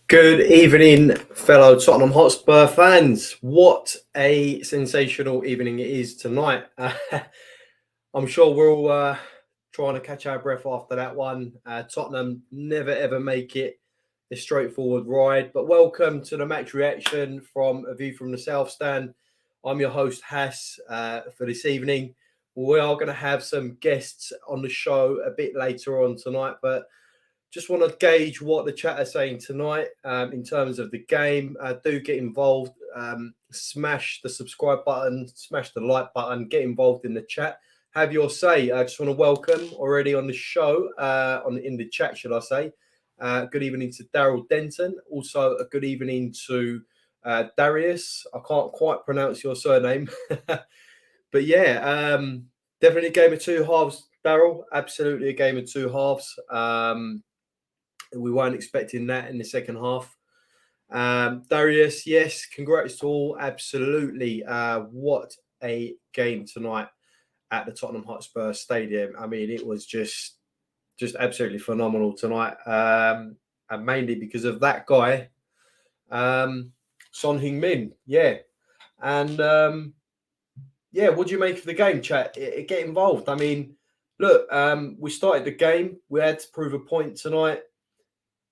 Good evening, fellow Tottenham Hotspur fans. What a sensational evening it is tonight. I'm sure we're all trying to catch our breath after that one. Tottenham never ever make it a straightforward ride. But welcome to the match reaction from A View from the South Stand. I'm your host, Hass, for this evening. We are going to have some guests on the show a bit later on tonight, but just want to gauge what the chat are saying tonight in terms of the game. Do get involved. Smash the subscribe button, smash the like button, get involved in the chat. Have your say. I just want to welcome already on the show, in the chat, should I say. Good evening to Daryl Denton. Also, a good evening to Darius. I can't quite pronounce your surname. But yeah, definitely a game of two halves, Daryl. Absolutely a game of two halves. We weren't expecting that in the second half. Darius, yes, congrats to all. Absolutely. What a game tonight at the Tottenham Hotspur Stadium. I mean, it was just absolutely phenomenal tonight. And mainly because of that guy, Son Heung-Min. Yeah. And what do you make of the game, chat? Get involved. I mean, look, we started the game. We had to prove a point tonight.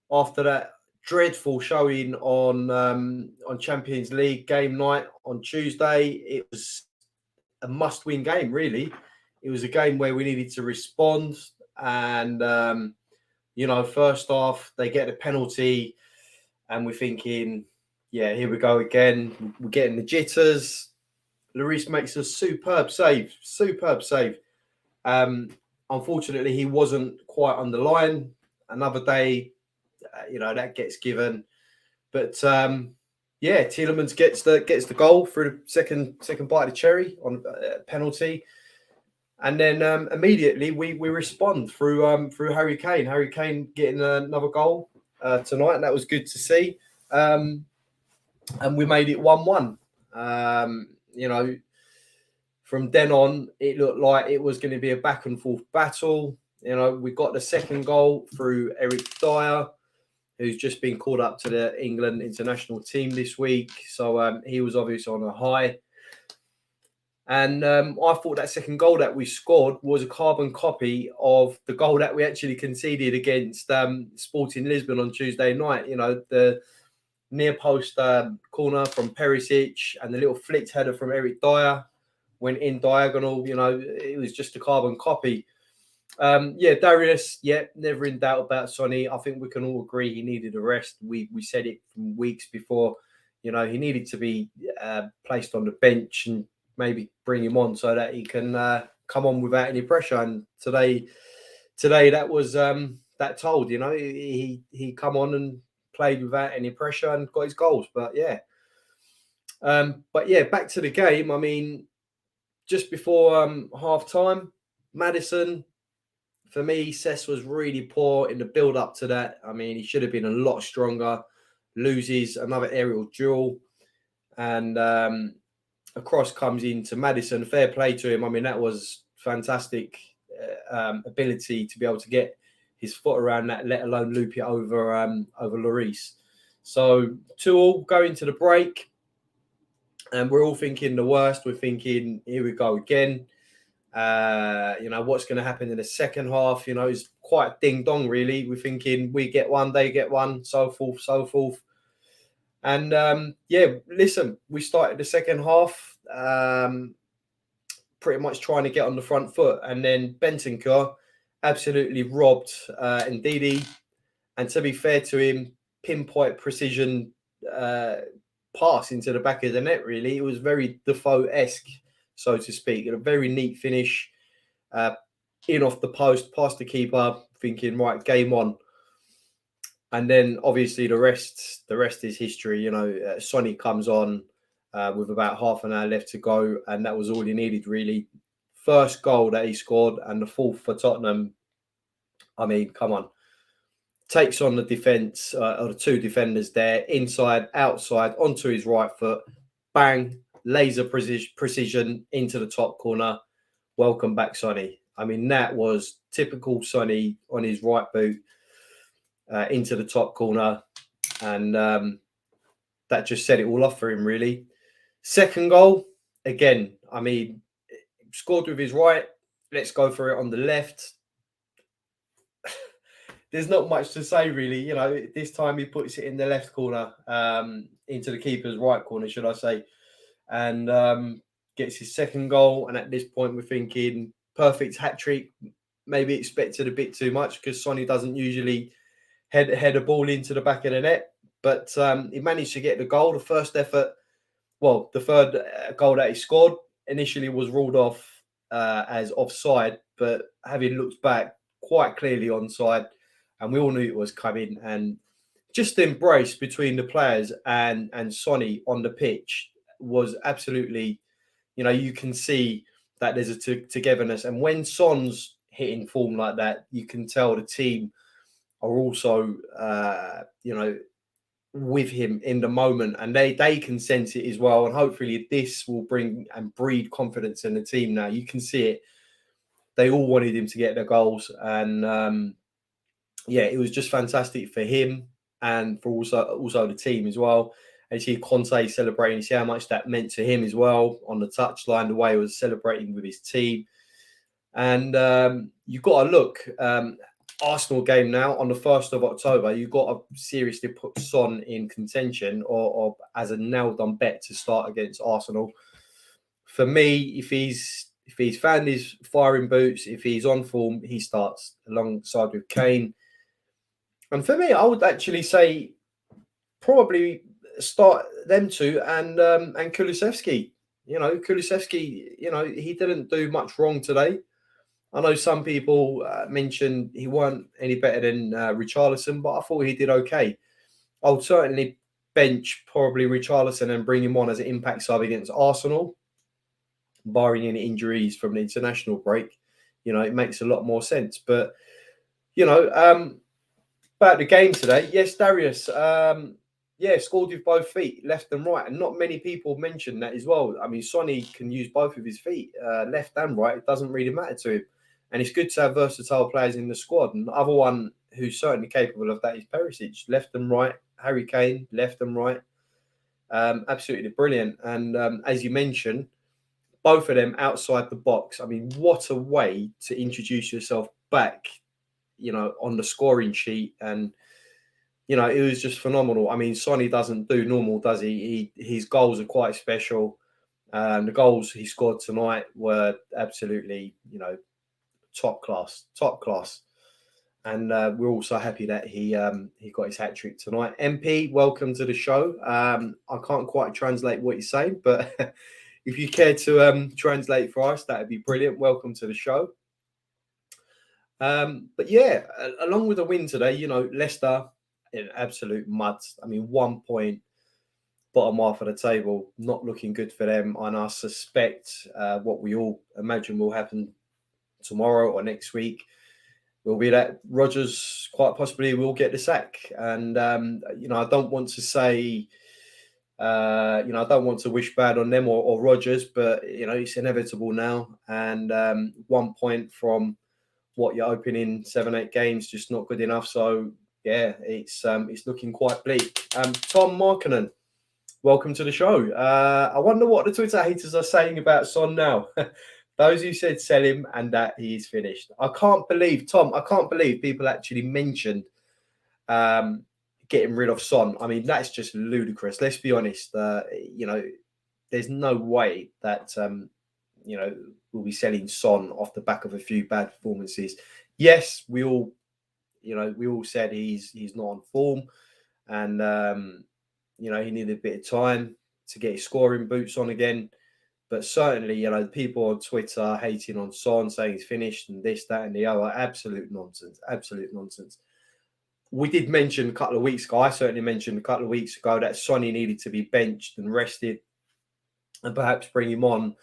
After that dreadful showing on Champions League game night on Tuesday, it was a must-win game, really. It was a game where we needed to respond. And, first off, they get a penalty. And we're thinking, yeah, here we go again. We're getting the jitters. Lloris makes a superb save. Unfortunately, he wasn't quite on the line. Another day, that gets given. But Tielemans gets the goal through the second bite of the cherry on a penalty. And then immediately we respond through Harry Kane. Harry Kane getting another goal tonight, and that was good to see. And we made it 1-1. From then on, it looked like it was going to be a back and forth battle. We got the second goal through Eric Dyer, who's just been called up to the England international team this week. So he was obviously on a high. And I thought that second goal that we scored was a carbon copy of the goal that we actually conceded against Sporting Lisbon on Tuesday night. The near post corner from Perisic and the little flicked header from Eric Dyer went in diagonal. It was just a carbon copy. Darius, never in doubt about Sonny. I think we can all agree he needed a rest. We said it from weeks before. He needed to be placed on the bench and maybe bring him on so that he can come on without any pressure. And today that was that told. He come on and played without any pressure and got his goals. But back to the game. I mean, just before half time, Maddison. For me, Cess was really poor in the build-up to that. I mean, he should have been a lot stronger. Loses another aerial duel. And a cross comes into Maddison. Fair play to him. I mean, that was fantastic ability to be able to get his foot around that, let alone loop it over Lloris. So 2-2 going to the break. And we're all thinking the worst. We're thinking, here we go again. What's going to happen in the second half, is quite ding dong, really. We're thinking we get one, they get one, so forth. And listen, we started the second half pretty much trying to get on the front foot. And then Bentancur absolutely robbed Ndidi. And to be fair to him, pinpoint precision pass into the back of the net, really. It was very Defoe-esque, so to speak. A very neat finish, in off the post, past the keeper, thinking, right, game on. And then obviously the rest is history. Sonny comes on with about half an hour left to go, and that was all he needed, really. First goal that he scored, and the fourth for Tottenham. I mean, come on. Takes on the defence, or the two defenders there, inside, outside, onto his right foot. Bang. Laser precision into the top corner. Welcome back, Sonny. I mean, that was typical Sonny on his right boot into the top corner. And that just set it all off for him, really. Second goal, again, I mean, scored with his right. Let's go for it on the left. There's not much to say, really. You know, this time he puts it in the left corner, into the keeper's right corner, should I say, and gets his second goal. And at this point, we're thinking perfect hat trick. Maybe expected a bit too much because Sonny doesn't usually head a ball into the back of the net, but he managed to get the goal. The first effort, well, the third goal that he scored initially was ruled off as offside, but having looked back, quite clearly onside, and we all knew it was coming. And just the embrace between the players and Sonny on the pitch was absolutely, you know, you can see that there's a togetherness. And when Son's hitting form like that, you can tell the team are also, you know, with him in the moment, and they can sense it as well. And hopefully this will bring and breed confidence in the team. Now you can see it. They all wanted him to get the goals, and yeah, it was just fantastic for him and for also the team as well. And you see Conte celebrating, you see how much that meant to him as well on the touchline, the way he was celebrating with his team. And you've got to look. Arsenal game now on the 1st of October, you've got to seriously put Son in contention or as a nailed-on bet to start against Arsenal. For me, if he's found his firing boots, if he's on form, he starts alongside with Kane. And for me, I would actually say probably start them two and Kulusevski. You know, Kulusevski, you know, he didn't do much wrong today. I know some people mentioned he weren't any better than Richarlison, but I thought he did okay. I would certainly bench probably Richarlison and bring him on as an impact sub against Arsenal, barring any injuries from the international break. You know, it makes a lot more sense. But, you know, about the game today, yes, Darius, yeah, scored with both feet, left and right. And not many people mentioned that as well. I mean, Sonny can use both of his feet, left and right. It doesn't really matter to him. And it's good to have versatile players in the squad. And the other one who's certainly capable of that is Perisic, left and right. Harry Kane, left and right. Absolutely brilliant. And as you mentioned, both of them outside the box. I mean, what a way to introduce yourself back, you know, on the scoring sheet. And, you know, it was just phenomenal. I mean, Sonny doesn't do normal, does he? His goals are quite special. The goals he scored tonight were absolutely, you know, top class. And we're also happy that he got his hat trick tonight. MP, welcome to the show. I can't quite translate what you're saying, but if you care to translate for us, that would be brilliant. Welcome to the show. But yeah, along with the win today, you know, Leicester in absolute mud. I mean, 1 point, bottom half of the table, not looking good for them. And I suspect what we all imagine will happen tomorrow or next week will be that Rodgers quite possibly will get the sack. And, you know, I don't want to say, you know, I don't want to wish bad on them or Rodgers, but, you know, it's inevitable now. And 1 point from what you're opening 7-8 games, just not good enough. So, yeah, it's looking quite bleak. Tom Markkanen, welcome to the show. I wonder what the Twitter haters are saying about Son now. Those who said sell him and that he's finished. I can't believe, Tom, I can't believe people actually mentioned getting rid of Son. I mean, that's just ludicrous. Let's be honest. You know, there's no way that, you know, we'll be selling Son off the back of a few bad performances. Yes, we all, you know, we all said he's not on form and, you know, he needed a bit of time to get his scoring boots on again. But certainly, you know, people on Twitter hating on Son, saying he's finished and this, that, and the other. Absolute nonsense. Absolute nonsense. We did mention a couple of weeks ago, I certainly mentioned a couple of weeks ago that Sonny needed to be benched and rested and perhaps bring him on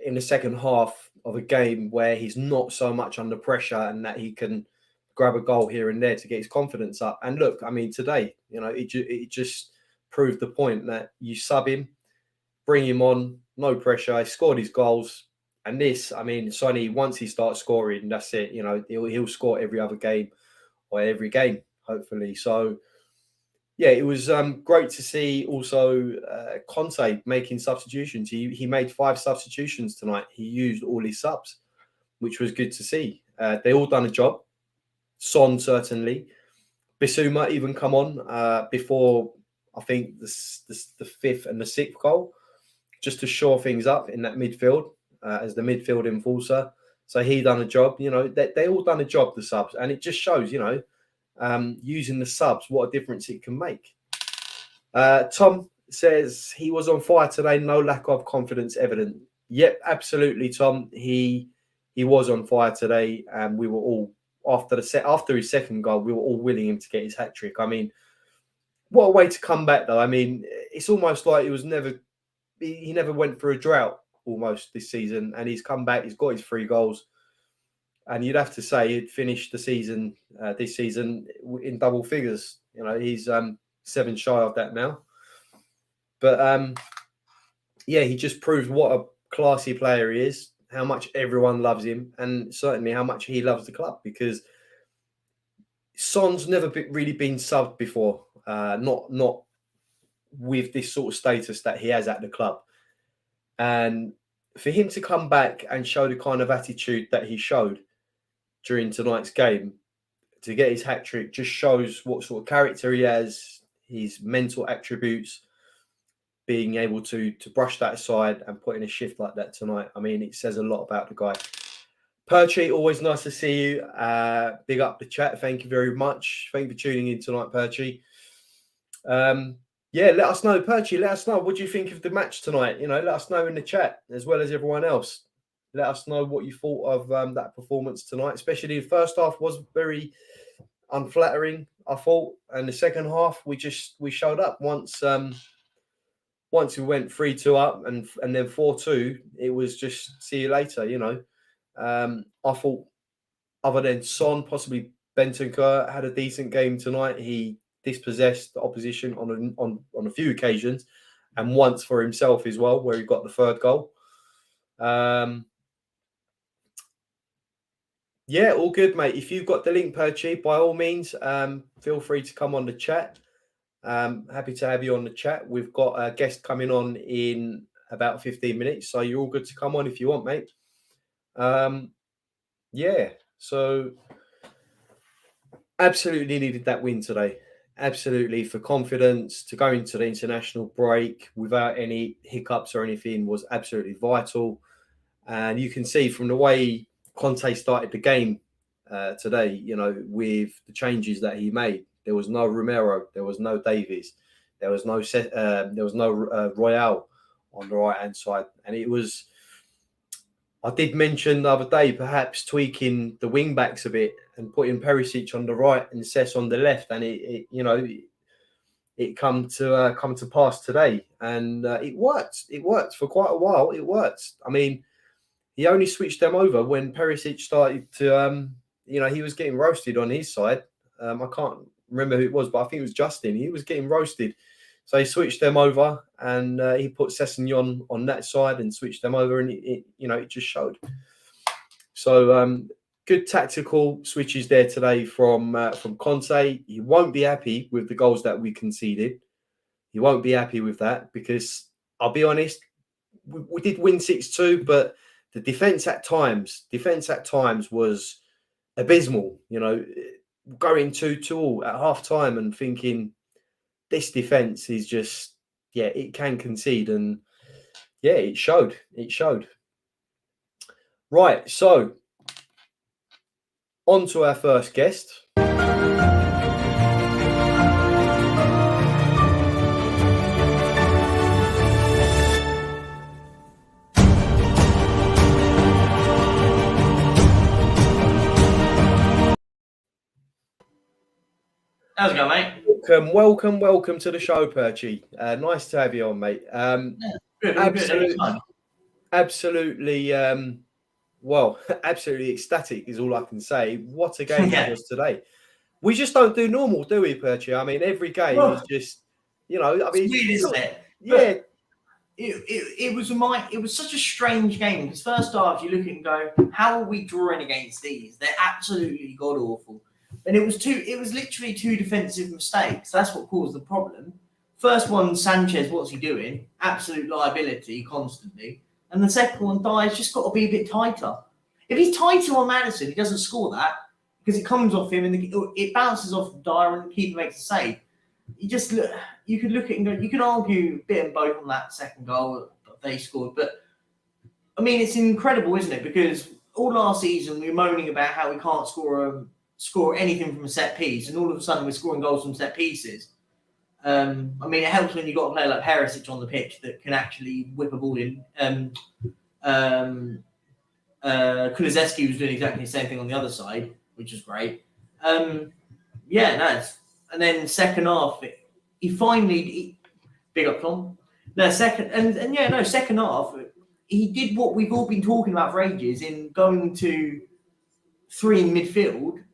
in the second half of a game where he's not so much under pressure and that he can grab a goal here and there to get his confidence up. And look, I mean, today, you know, it just proved the point that you sub him, bring him on, no pressure. He scored his goals. And this, I mean, Sonny, once he starts scoring, that's it. You know, he'll score every other game or every game, hopefully. So, yeah, it was great to see also Conte making substitutions. He made 5 substitutions tonight. He used all his subs, which was good to see. They all done a job. Son certainly. Bissouma even come on before, I think, the 5th and the 6th goal, just to shore things up in that midfield as the midfield enforcer. So he done a job. You know, they all done a job, the subs, and it just shows, you know, using the subs, what a difference it can make. Tom says he was on fire today. No lack of confidence evident. Yep, absolutely, Tom. He was on fire today, and we were all after his second goal, we were all willing him to get his hat trick. I mean, what a way to come back, though. I mean, it's almost like he never went through a drought almost this season, and he's come back. He's got his 3 goals. And you'd have to say he'd finished the season, this season, in double figures. You know, he's 7 shy of that now. But, yeah, he just proved what a classy player he is, how much everyone loves him, and certainly how much he loves the club, because Son's never really been subbed before, not with this sort of status that he has at the club. And for him to come back and show the kind of attitude that he showed during tonight's game, to get his hat trick, just shows what sort of character he has, his mental attributes, being able to brush that aside and put in a shift like that tonight. I mean, it says a lot about the guy. Perchy, always nice to see you. Big up the chat. Thank you very much. Thank you for tuning in tonight, Perchy. Yeah, let us know, Perchy. Let us know. What do you think of the match tonight? You know, let us know in the chat, as well as everyone else. Let us know what you thought of that performance tonight, especially the first half was very unflattering, I thought. And the second half, we showed up. Once we went 3-2 up and then 4-2, it was just see you later, you know. I thought, other than Son, possibly Bentancur had a decent game tonight. He dispossessed the opposition on a few occasions, and once for himself as well, where he got the 3rd goal. Yeah, all good, mate. If you've got the link, Perchy, by all means, feel free to come on the chat. Happy to have you on the chat. We've got a guest coming on in about 15 minutes, so you're all good to come on if you want, mate. Yeah, so absolutely needed that win today. Absolutely, for confidence to go into the international break without any hiccups or anything was absolutely vital. And you can see from the way Conte started the game today, you know, with the changes that he made. There was no Romero, there was no Davies, there was no Royale on the right hand side, and it was. I did mention the other day perhaps tweaking the wing backs a bit and putting Perisic on the right and Cess on the left, and it come to pass today, and it worked. It worked for quite a while. It worked. I mean, he only switched them over when Perisic started to, he was getting roasted on his side. I can't remember who it was, but I think it was Justin. He was getting roasted. So he switched them over, and he put Sessegnon on that side and switched them over, and it just showed. So good tactical switches there today from Conte. He won't be happy with the goals that we conceded. He won't be happy with that because I'll be honest, we did win 6-2, but the defense at times was abysmal. You know, going 2-2 at half time and thinking, this defense is just, it can concede. And it showed. It showed. Right. So on to our first guest. How's it going, mate? Welcome to the show, Perchy. Nice to have you on, mate. Good. Absolutely, absolutely ecstatic is all I can say. What a game it was today. We just don't do normal, do we, Perchy? I mean, every game is just, it's weird, isn't it? Yeah. It was such a strange game because first half you look at it and go, how are we drawing against these? They're absolutely god awful. And it was literally two defensive mistakes. That's what caused the problem. First one, Sanchez, what's he doing? Absolute liability constantly. And the second one, Dyer's just got to be a bit tighter. If he's tighter on Maddison, he doesn't score that because it comes off him and it bounces off Dyer and the keeper makes a save. You could look at it and go, you can argue a bit and both on that second goal that they scored. But, I mean, it's incredible, isn't it? Because all last season we were moaning about how we can't score anything from a set piece, and all of a sudden we're scoring goals from set pieces. I mean, it helps when you've got a player like Perisic on the pitch that can actually whip a ball in. Kulusevski was doing exactly the same thing on the other side, which is great. And then second half, he finally big up Tom. Second half, he did what we've all been talking about for ages in going to three in midfield,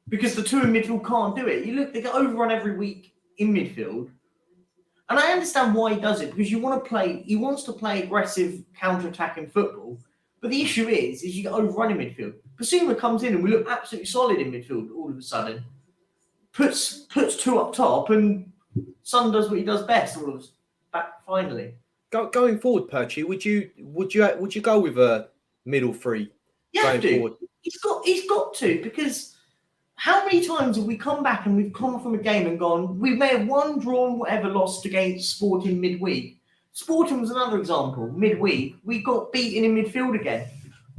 because the two in midfield can't do it. You look, they get overrun every week in midfield. And I understand why he does it, because he wants to play aggressive counter-attacking football. But the issue is you get overrun in midfield. Basuma comes in and we look absolutely solid in midfield all of a sudden. Puts two up top, and Son does what he does best all of us back finally. Going forward, Perchy, would you go with a middle three? Yeah, he's got to, because how many times have we come back and we've come from a game and gone, we may have won, drawn, whatever, lost against Sporting midweek. Sporting was another example. Midweek, we got beaten in midfield again.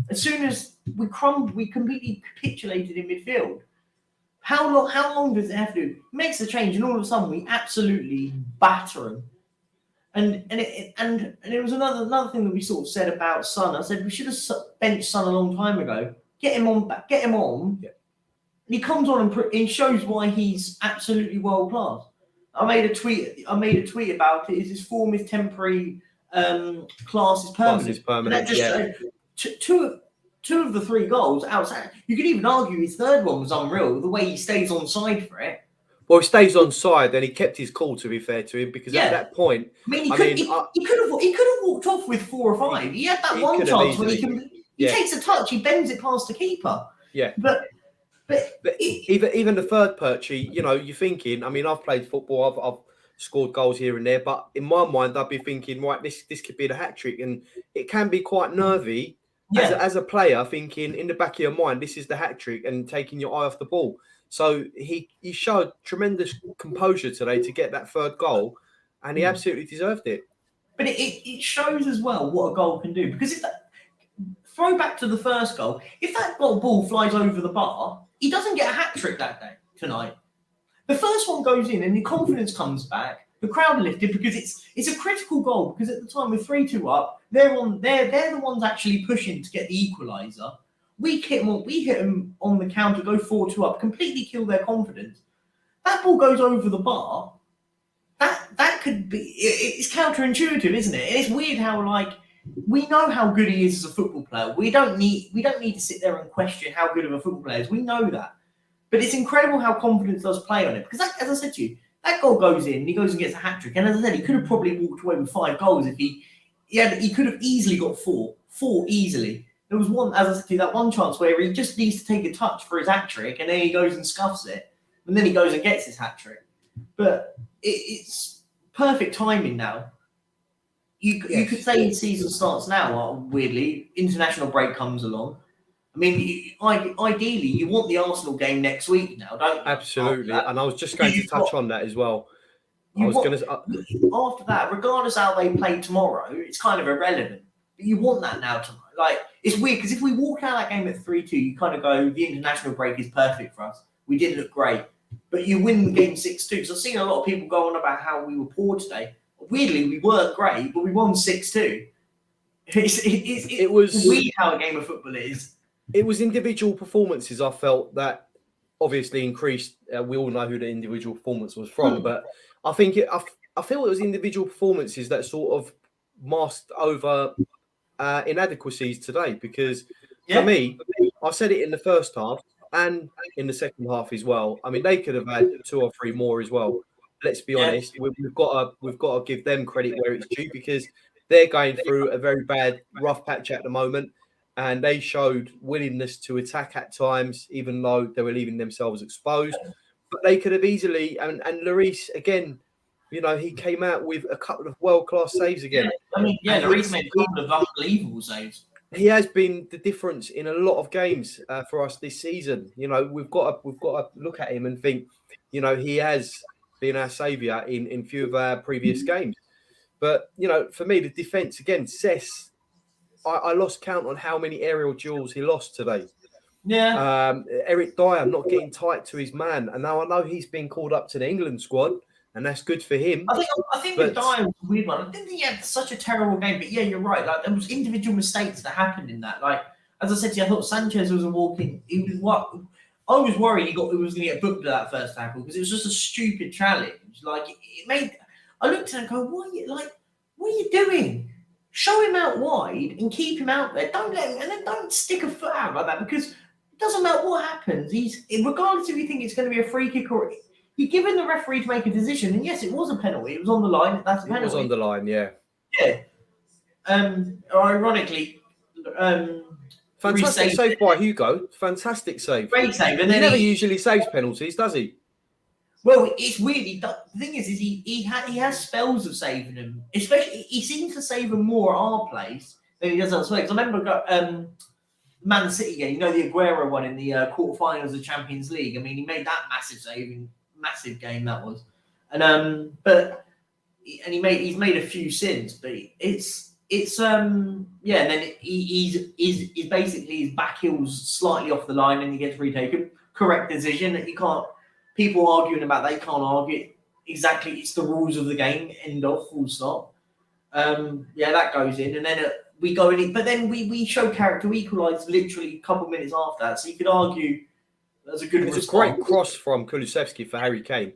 As soon as we crumbled, we completely capitulated in midfield. How long does it have to do? It makes the change, and all of a sudden we absolutely batter them. And it was another thing that we sort of said about Son. I said we should have benched Son a long time ago. Get him on. Yeah. And he comes on and shows why he's absolutely world class. I made a tweet about it. Is his form is temporary, class is permanent. Class is permanent. That just two of the three goals outside. You could even argue his third one was unreal. The way he stays on side for it. Well, he stays on side, and he kept his cool, to be fair to him, because at that point, he could have walked off with 4 or 5. He had that one chance when he takes a touch, he bends it past the keeper. Yeah, but even the third, Perchy, you're thinking. I mean, I've played football, I've scored goals here and there, but in my mind, I'd be thinking, right, this could be the hat trick, and it can be quite nervy as a player, thinking in the back of your mind, this is the hat trick, and taking your eye off the ball. So he showed tremendous composure today to get that third goal, and he absolutely deserved it. But it shows as well what a goal can do, because throw back to the first goal, if that ball flies over the bar, he doesn't get a hat trick that day tonight. The first one goes in and the confidence comes back. The crowd lifted because it's a critical goal, because at the time we're 3-2 up, they're the ones actually pushing to get the equaliser. We hit them on the counter, go 4-2 up, completely kill their confidence. That ball goes over the bar. That could be. It's counterintuitive, isn't it? And it's weird how we know how good he is as a football player. We don't need to sit there and question how good of a football player is. We know that, but it's incredible how confidence does play on it. Because as I said to you, that goal goes in, he goes and gets a hat trick. And as I said, he could have probably walked away with 5 goals if he could have easily got 4 easily. There was one, as I said to you, that one chance where he just needs to take a touch for his hat trick, and then he goes and scuffs it, and then he goes and gets his hat trick. But it's perfect timing now. You could say the season starts now. Weirdly, international break comes along. I mean, ideally, you want the Arsenal game next week now, don't you? Absolutely, and I was just going to touch on that as well. After that, regardless how they play tomorrow, it's kind of irrelevant. But you want that now tomorrow. It's weird, because if we walk out of that game at 3-2, you kind of go, the international break is perfect for us. We did look great. But you win the game 6-2. Because I've seen a lot of people go on about how we were poor today. Weirdly, we weren't great, but we won 6-2. It was weird how a game of football is. It was individual performances, I felt, that obviously increased. We all know who the individual performance was from, but I think I feel it was individual performances that sort of masked over inadequacies today, because for me, I said it in the first half and in the second half as well. I mean, they could have had 2 or 3 more as well. Let's be honest. We've got to give them credit where it's due, because they're going through a very bad rough patch at the moment, and they showed willingness to attack at times, even though they were leaving themselves exposed. But they could have easily, and Lloris, again, you know, he came out with a couple of world-class saves again. Lloris made a couple of unbelievable saves. He has been the difference in a lot of games for us this season. You know, we've got to look at him and think, you know, he has been our saviour in few of our previous games. But, you know, for me, the defence, again, Cess, I lost count on how many aerial duels he lost today. Yeah. Eric Dyer not getting tight to his man. And now I know he's been called up to the England squad, and that's good for him. I think with Dyer was a weird one. I didn't think he had such a terrible game, but yeah, you're right. Like, there was individual mistakes that happened in that. Like, as I said to you, I thought Sanchez was a walking. I was worried he was going to get booked at that first tackle because it was just a stupid challenge. Like, it made. I looked at him and go, what are you doing? Show him out wide and keep him out there. Don't let him, and then don't stick a foot out like that, because it doesn't matter what happens. Regardless if you think it's going to be a free kick or you're giving the referee to make a decision. And yes, it was a penalty. It was on the line. That's a penalty. It was on the line, yeah. Yeah. Ironically, fantastic save by Hugo. Fantastic save. Great save. And then he never usually saves penalties, does he? Well, it's weird. The thing is he has spells of saving them. Especially, he seems to save them more at our place than he does elsewhere. Because I remember Man City game, you know, the Aguero one in the quarterfinals of the Champions League. I mean, he made that massive game that was, and he's made a few since, but it's and then he's basically his back heel's slightly off the line and he gets retaken. Correct decision that you can't. People arguing about that, you can't argue exactly. It's the rules of the game. End of, full stop. That goes in, and then we go in. But then we show character. We equalise literally a couple of minutes after that. So you could argue that's a good. It's a great cross from Kulusevski for Harry Kane,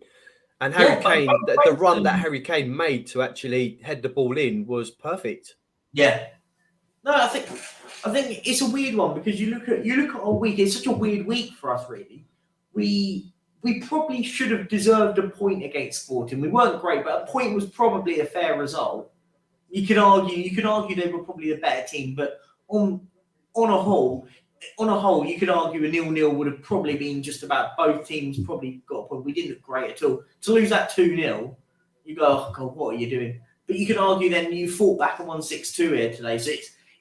and Harry Kane. The run that Harry Kane made to actually head the ball in was perfect. Yeah. No, I think it's a weird one because you look at our week. It's such a weird week for us, really. We probably should have deserved a point against Sporting. We weren't great, but a point was probably a fair result. You could argue they were probably the better team, but on a whole, you could argue a 0-0 would have probably been just about both teams probably got a point. We didn't look great at all. To lose that 2-0, you go, oh God, what are you doing? But you could argue then you fought back and won 6-2 here today. So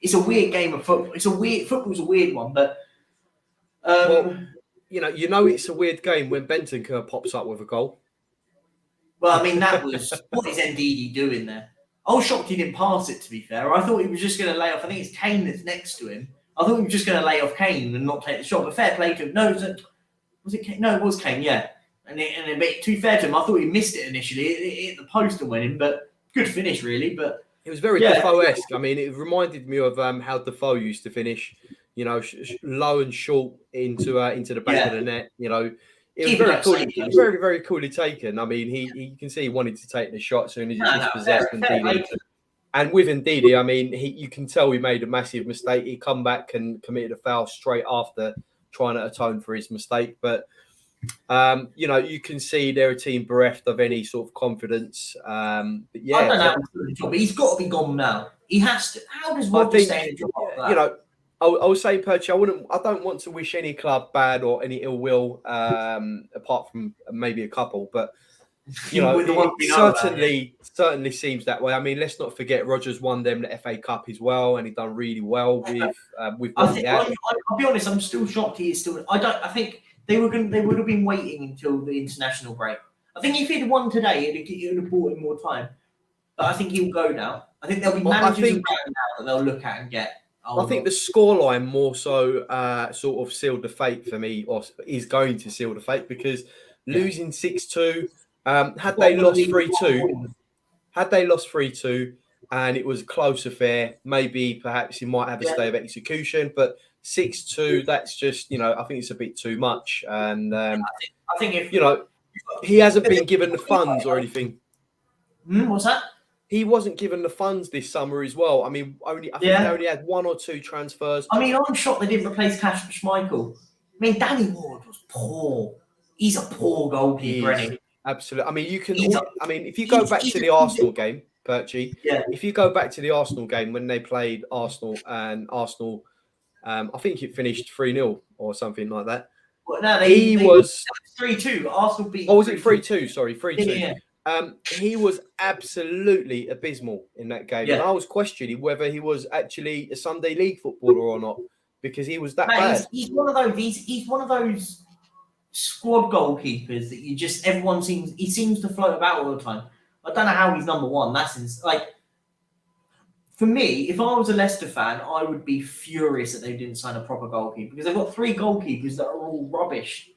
it's a weird game of football. Football's a weird one, but you know, it's a weird game when Bentancur pops up with a goal. Well, I mean, that was what is Ndidi doing there? I was shocked he didn't pass it, to be fair. I thought he was just going to lay off. I think it's Kane that's next to him. I thought he was just going to lay off Kane and not take the shot. But fair play to him. No, was it Kane? No, it was Kane, yeah. And a bit too fair to him. I thought he missed it initially. It hit the post and went in, but good finish, really. But it was very Defoe-esque. I mean, it reminded me of how Defoe used to finish. You know, low and short into the back of the net. You know, it was very cool. It was very, very coolly taken. I mean, you can see he wanted to take the shot as soon as he dispossessed Ndidi. And with Ndidi, I mean, you can tell he made a massive mistake. He come back and committed a foul straight after trying to atone for his mistake. But you know, you can see they're a team bereft of any sort of confidence. But yeah, I don't know, but he's got to be gone now. He has to. How does one stay in a job like that? You know. I was saying, Perchy, I don't want to wish any club bad or any ill will, apart from maybe a couple. But you know, it certainly seems that way. I mean, let's not forget Rodgers won them the FA Cup as well, and he done really well with. I'll be honest, I'm still shocked he is still. I think they would have been waiting until the international break. I think if he'd won today, it would have bought him more time. But I think he'll go now. I think there'll be managers around now that they'll look at and get. I think the scoreline more so sort of sealed the fate for me, or is going to seal the fate, because losing 6-2, had they lost 3-2, and it was a close affair, maybe perhaps he might have a stay of execution, but 6-2, that's just, you know, I think it's a bit too much. And I think if, you know, he hasn't been given the funds or anything. What's that? He wasn't given the funds this summer as well. I mean, I think they only had 1 or 2 transfers. I mean, I'm shocked they didn't replace Kasper Schmeichel. I mean, Danny Ward was poor. He's a poor goalkeeper. Absolutely. I mean, if you go back to the Arsenal game, Perchy, if you go back to the Arsenal game when they played Arsenal and Arsenal I think it finished 3-0 or something like that. Well, no, He was 3-2. Arsenal beat. Oh, was it 3-2? Sorry, 3-2. Yeah. He was absolutely abysmal in that game. Yeah. And I was questioning whether he was actually a Sunday League footballer or not, because he was that bad. He's one of those. He's one of those squad goalkeepers that everyone seems to float about all the time. I don't know how he's number one. For me, if I was a Leicester fan, I would be furious that they didn't sign a proper goalkeeper, because they've got 3 goalkeepers that are all rubbish.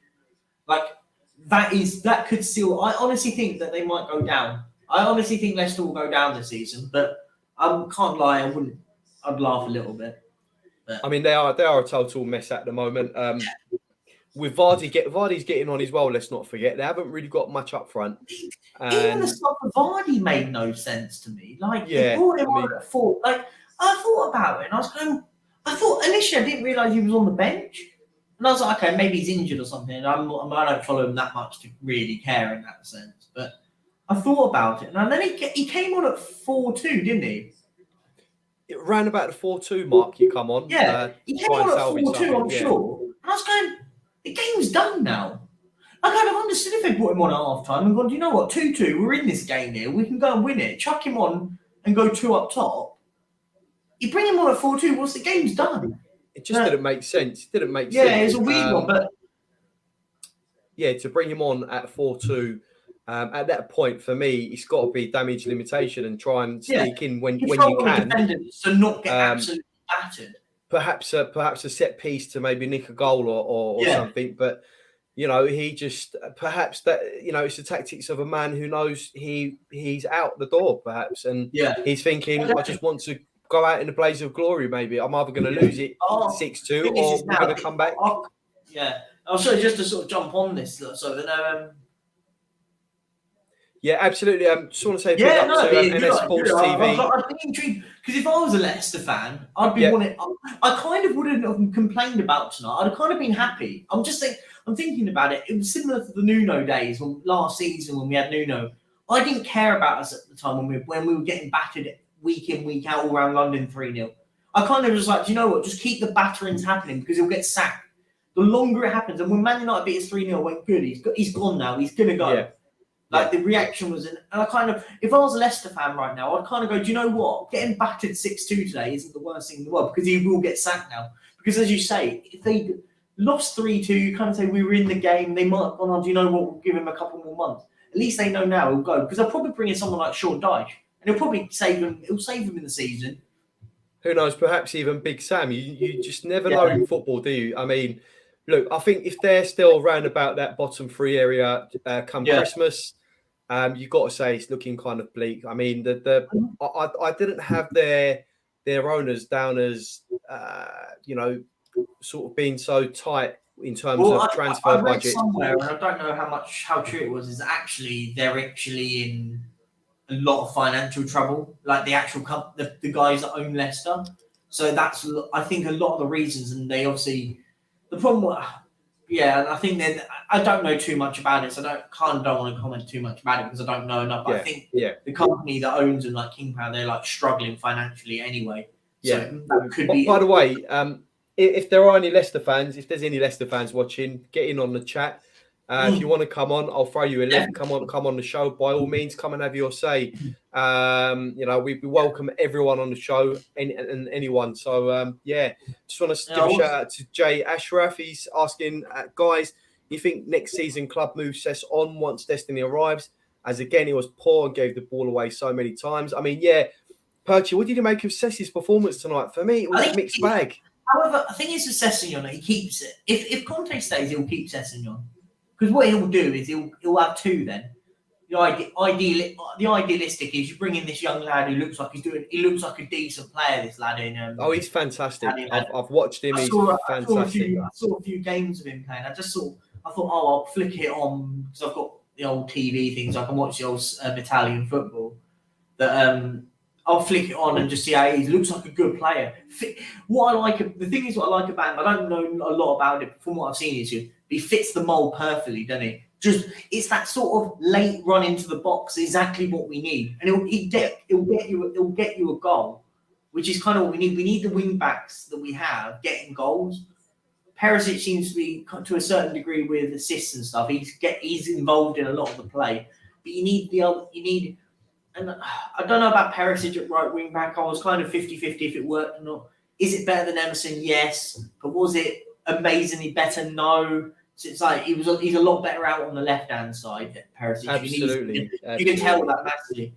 That could still. I honestly think that they might go down. I honestly think Leicester will go down this season, but I can't lie. I'd laugh a little bit. But. I mean, they are a total mess at the moment. With Vardy's getting on as well. Let's not forget they haven't really got much up front. Even the stuff of Vardy made no sense to me. They brought him on at 4. I thought about it, and I was going. I thought initially I didn't realise he was on the bench, and I was like, okay, maybe he's injured or something. I don't follow him that much to really care in that sense. But I thought about it, and then he came on at 4-2, didn't he? It ran about the 4-2 mark. You come on, yeah. He came on at 4-2, I'm sure. And I was going. The game's done now. I kind of understood if they put him on at half time and gone, do you know what, 2-2, we're in this game here, we can go and win it. Chuck him on and go 2 up top. You bring him on at 4-2, what's the game's done? It just didn't make sense. It didn't make sense. Yeah, it's a weird one, but... Yeah, to bring him on at 4-2, at that point, for me, it's got to be damage limitation and try and sneak in when you can. To not get absolutely battered. Perhaps a set piece to maybe nick a goal or something, but he just perhaps that it's the tactics of a man who knows he's out the door perhaps, and he's thinking I just want to go out in a blaze of glory. Maybe I'm either going to lose it 6-2 or we're going to come back. I'm sorry, just to sort of jump on this, so that Yeah, absolutely. Just want to say big up to NS Sports TV. I'd be intrigued, because if I was a Leicester fan, I'd be wanting. I kind of wouldn't have complained about tonight. I'd have kind of been happy. I'm thinking about it. It was similar to the Nuno days last season when we had Nuno. I didn't care about us at the time when we were getting battered week in, week out all around London 3-0. I kind of was like, do you know what? Just keep the batterings happening, because he'll get sacked. The longer it happens, and when Man United beat us 3-0, went good. He's gone now. He's gonna go. Yeah. The reaction was, and I kind of, if I was a Leicester fan right now, I'd kind of go, do you know what? Getting battered 6-2 today isn't the worst thing in the world, because he will get sacked now. Because as you say, if they lost 3-2, you kind of say we were in the game, they might have gone on, do you know what? We'll give him a couple more months. At least they know now he'll go, because they'll probably bring in someone like Sean Dyche, and he'll probably save him. He'll save him in the season. Who knows? Perhaps even Big Sam. You just never know in football, do you? I mean, look, I think if they're still around about that bottom 3 area come Christmas. You've got to say it's looking kind of bleak. I mean, I didn't have their owners down as sort of being so tight in terms of transfer I read budget. Somewhere, and I don't know how true it was, is actually they're actually in a lot of financial trouble. Like the actual the guys that own Leicester. So that's, I think, a lot of the reasons, and they obviously the problem. Yeah, and I think that I don't know too much about it, so I don't want to comment too much about it because I don't know enough. But I think the company that owns them, like King Power, they're like struggling financially anyway. So that could be. By the way, if there are any Leicester fans, if there's any Leicester fans watching, get in on the chat. If you want to come on, I'll throw you a link. Come on the show. By all means, come and have your say. We welcome everyone on the show and anyone. So just want to give a shout out to Jay Ashraf. He's asking, guys, you think next season club moves Cess on once Destiny arrives? As again, he was poor and gave the ball away so many times. I mean, Perchy, what did you make of Cess's performance tonight? For me, it was a mixed bag. However, I think it's with Sessegnon, he keeps it. If Conte stays, he'll keep Sessegnon. Because what he'll do is he'll have 2 then. The idealistic is you bring in this young lad who looks like he looks like a decent player, this lad in he's fantastic. I've watched him, he's fantastic. I saw a few games of him playing. I thought, I'll flick it on because I've got the old TV things, so I can watch the old Italian football. That I'll flick it on and just see how he looks like a good player. What I like about him, I don't know a lot about it, but from what I've seen is he fits the mold perfectly, doesn't he? Just it's that sort of late run into the box, exactly what we need, and he'll get you a goal which is kind of what we need. We need the wing backs that we have getting goals. Perisic seems to be, to a certain degree, with assists and stuff. He's involved in a lot of the play, but you need. And I don't know about Perisic at right wing back. I was kind of 50-50 if it worked or not. Is it better than Emerson? Yes, but was it amazingly better? No. So it's like he's a lot better out on the left hand side. Perisic, Absolutely. You can tell that massively.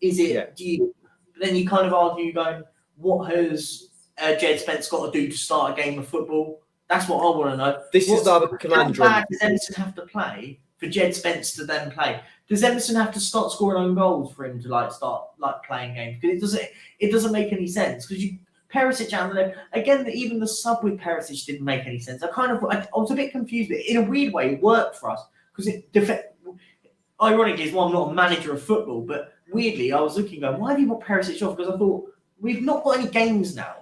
Is it? Yeah. But then you kind of argue, going, what has Jed Spence got to do to start a game of football? That's what I want to know. This is the other conundrum. How bad does Emerson have to play for Jed Spence to then play? Does Emerson have to start scoring own goals for him to start playing games? Because it doesn't make any sense. Because Perisic out on the left again. Even the sub with Perisic didn't make any sense. I was a bit confused, but in a weird way, it worked for us because ironically, I'm not a manager of football, but weirdly, I was looking going, why have you got Perisic off? Because I thought we've not got any games now.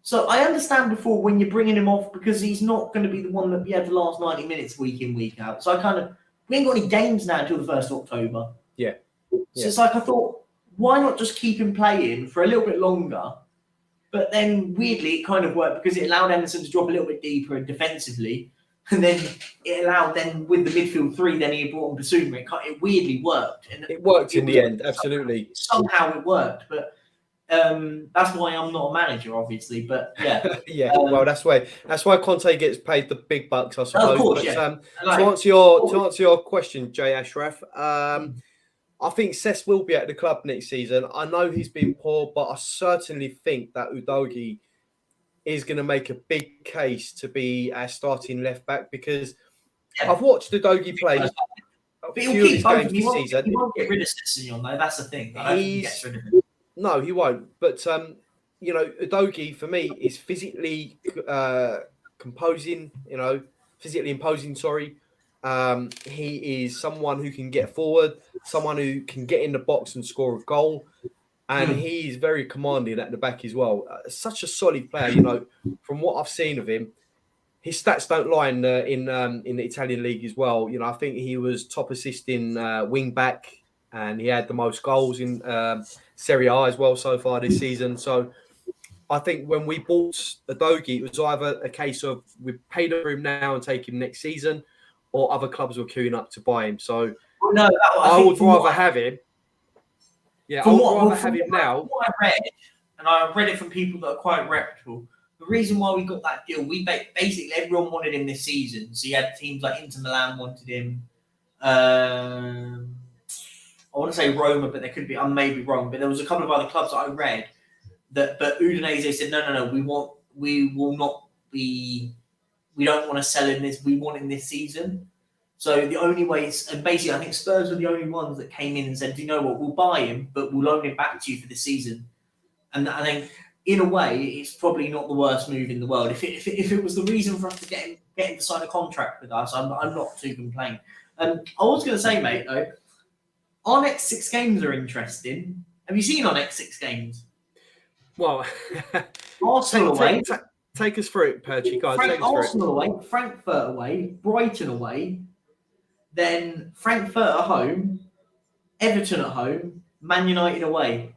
So I understand before when you're bringing him off because he's not going to be the one that we had the last 90 minutes week in, week out. So we ain't got any games now until the 1st of October. Yeah. So it's I thought, why not just keep him playing for a little bit longer? But then weirdly, it kind of worked because it allowed Emerson to drop a little bit deeper defensively. And then it allowed with the midfield three, then he brought on Basuma. It weirdly worked. And it worked in the end, absolutely. Somehow it worked, but that's why I'm not a manager, obviously. But yeah, yeah. Well, that's why Conte gets paid the big bucks, I suppose. Of course, but, to answer your question, Jay Ashraf, I think Cesc will be at the club next season. I know he's been poor, but I certainly think that Udogie is going to make a big case to be our starting left back because I've watched Udogie play a few of his games this season. He won't get rid of Sessegnon, though. That's the thing. No, he won't. But, Udogie, for me, is physically imposing, sorry. He is someone who can get forward, someone who can get in the box and score a goal. And he is very commanding at the back as well. Such a solid player, from what I've seen of him. His stats don't lie in the Italian league as well. I think he was top assisting wing back and he had the most goals in Serie A as well so far this season. So I think when we bought Udogie, it was either a case of we paid for him now and take him next season or other clubs were queuing up to buy him. So I would rather have him. Yeah, I would rather have him now. What I read, and I read it from people that are quite reputable, the reason why we got that deal, we basically everyone wanted him this season. So you had teams like Inter Milan wanted him. I want to say Roma, but they could be. I may be wrong, but there was a couple of other clubs that I read but Udinese said no. We don't want to sell him this. We want him this season. So the only way and basically I think Spurs were the only ones that came in and said, do you know what, we'll buy him, but we'll loan him back to you for the season. And I think in a way, it's probably not the worst move in the world. If it was the reason for us to get him to sign a contract with us, I'm not too complaining. I was going to say, mate, though, our next 6 games are interesting. Have you seen our next 6 games? Well, Arsenal away. Take us through it, Perchy. Arsenal away, Frankfurt away, Brighton away, then Frankfurt at home, Everton at home, Man United away.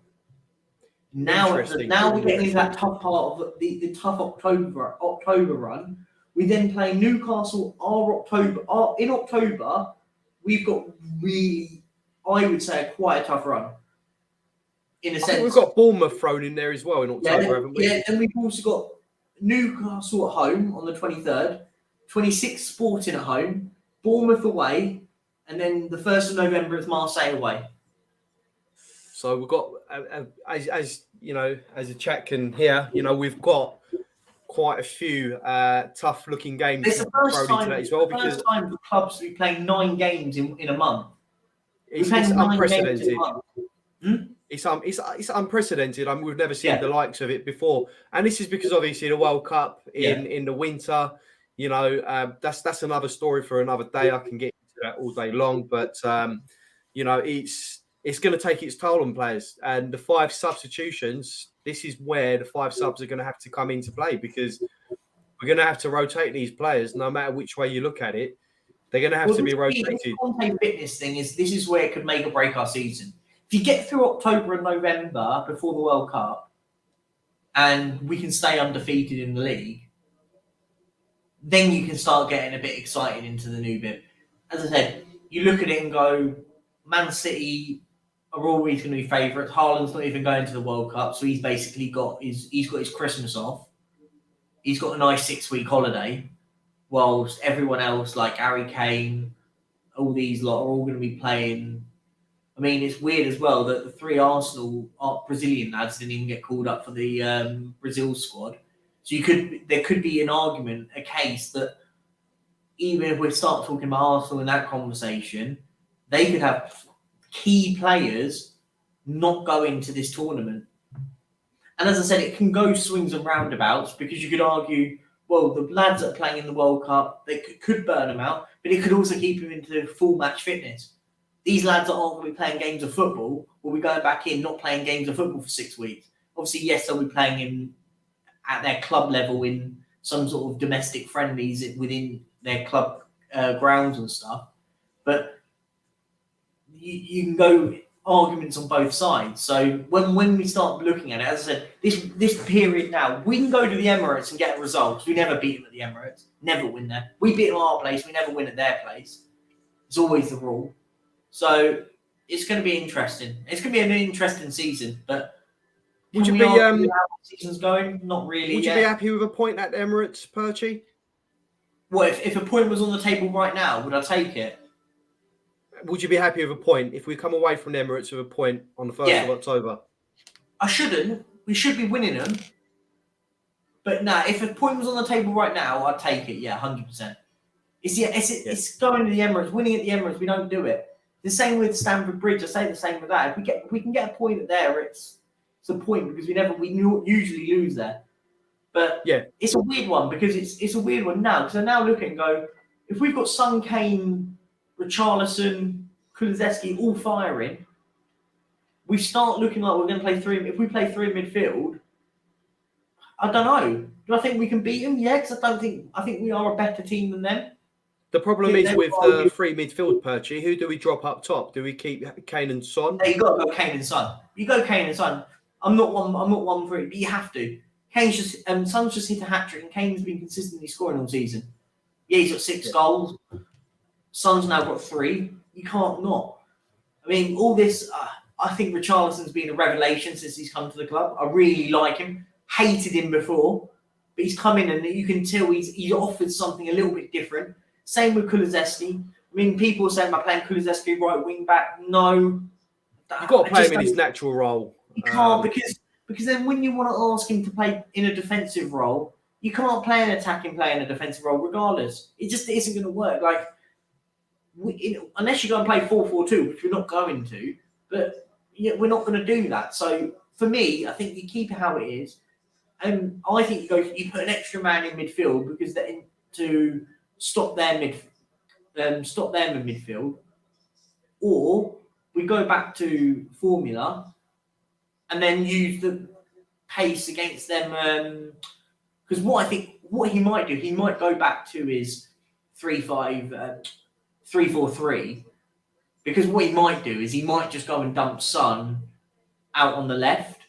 Now we're getting into that tough part of the tough October run. We then play Newcastle in October. We've got I would say, quite a tough run. In a sense, we've got Bournemouth thrown in there as well in October, haven't we? Yeah, and we've also got Newcastle at home on the 23rd, 26th Sporting at home, Bournemouth away, and then the 1st of November is Marseille away. So we've got, as a chat can hear, we've got quite a few tough-looking games. It's the first time as well, because first time the clubs will be playing 9 games in a month. It's unprecedented. It's unprecedented. I mean, we've never seen the likes of it before, and this is because obviously the World Cup in the winter. That's another story for another day. I can get into that all day long, but it's going to take its toll on players, and the 5 substitutions. This is where the 5 subs are going to have to come into play because we're going to have to rotate these players, no matter which way you look at it. They're going to have to be rotated. The Conte fitness thing this is where it could make or break our season. If you get through October and November before the World Cup, and we can stay undefeated in the league, then you can start getting a bit excited into the new bit. As I said, you look at it and go, Man City are always going to be favourites. Haaland's not even going to the World Cup, so he's basically got his Christmas off. He's got a nice 6-week holiday, whilst everyone else, like Harry Kane, all these lot, are all going to be playing. I mean, it's weird as well that the 3 Arsenal Brazilian lads didn't even get called up for the Brazil squad. So there could be an argument, a case that even if we start talking about Arsenal in that conversation, they could have key players not go into this tournament. And as I said, it can go swings and roundabouts, because you could argue, well, the lads that are playing in the World Cup, they could burn them out, but it could also keep them into full match fitness. These lads that aren't going to be playing games of football will be going back in, not playing games of football for 6 weeks. Obviously, yes, they'll be playing at their club level in some sort of domestic friendlies within their club grounds and stuff. But you can go arguments on both sides. So when we start looking at it, as I said, this period now, we can go to the Emirates and get results. We never beat them at the Emirates, never win there. We beat them at our place, we never win at their place. It's always the rule. So it's going to be interesting. It's going to be an interesting season, but would you be how the season's going? Not really. Would you be happy with a point at Emirates, Perchy? Well, if a point was on the table right now, would I take it? Would you be happy with a point if we come away from the Emirates with a point on the 1st of October? I shouldn't. We should be winning them. But no, if a point was on the table right now, I'd take it. Yeah, 100%. It's going to the Emirates, winning at the Emirates. We don't do it. The same with Stamford Bridge. I say the same with that. If we can get a point there, it's a point, because we usually lose there. But it's a weird one, because it's a weird one now. Because I now look and go, if we've got Son, Kane, Richarlison, Kulusevski all firing, we start looking like we're going to play 3. If we play 3 in midfield, I don't know. Do I think we can beat them? Yeah, because I think we are a better team than them. The problem is with the 3 midfield, Perchy. Who do we drop up top? Do we keep Kane and Son? You got to go Kane and Son. You go Kane and Son. I'm not one for it, but you have to. Son's just hit a hat trick, and Kane's been consistently scoring all season. Yeah, he's got 6 goals. Son's now got 3. You can't not. I mean, all this. I think Richarlison's been a revelation since he's come to the club. I really like him. Hated him before, but he's come in and you can tell he's offered something a little bit different. Same with Kulusevski. I mean, people say, am I playing Kulusevski right wing back? No. You've got to play him in his natural role. You can't, because then when you want to ask him to play in a defensive role, you can't play an attacking player in a defensive role regardless. It just isn't going to work. Like, unless you go and play 4-4-2, which we're not going to, but we're not going to do that. So for me, I think you keep it how it is. And I think you put an extra man in midfield, because to stop them in midfield, or we go back to formula and then use the pace against them. Because what he might do, he might go back to his 3-4-3. Because what he might do is he might just go and dump Son out on the left,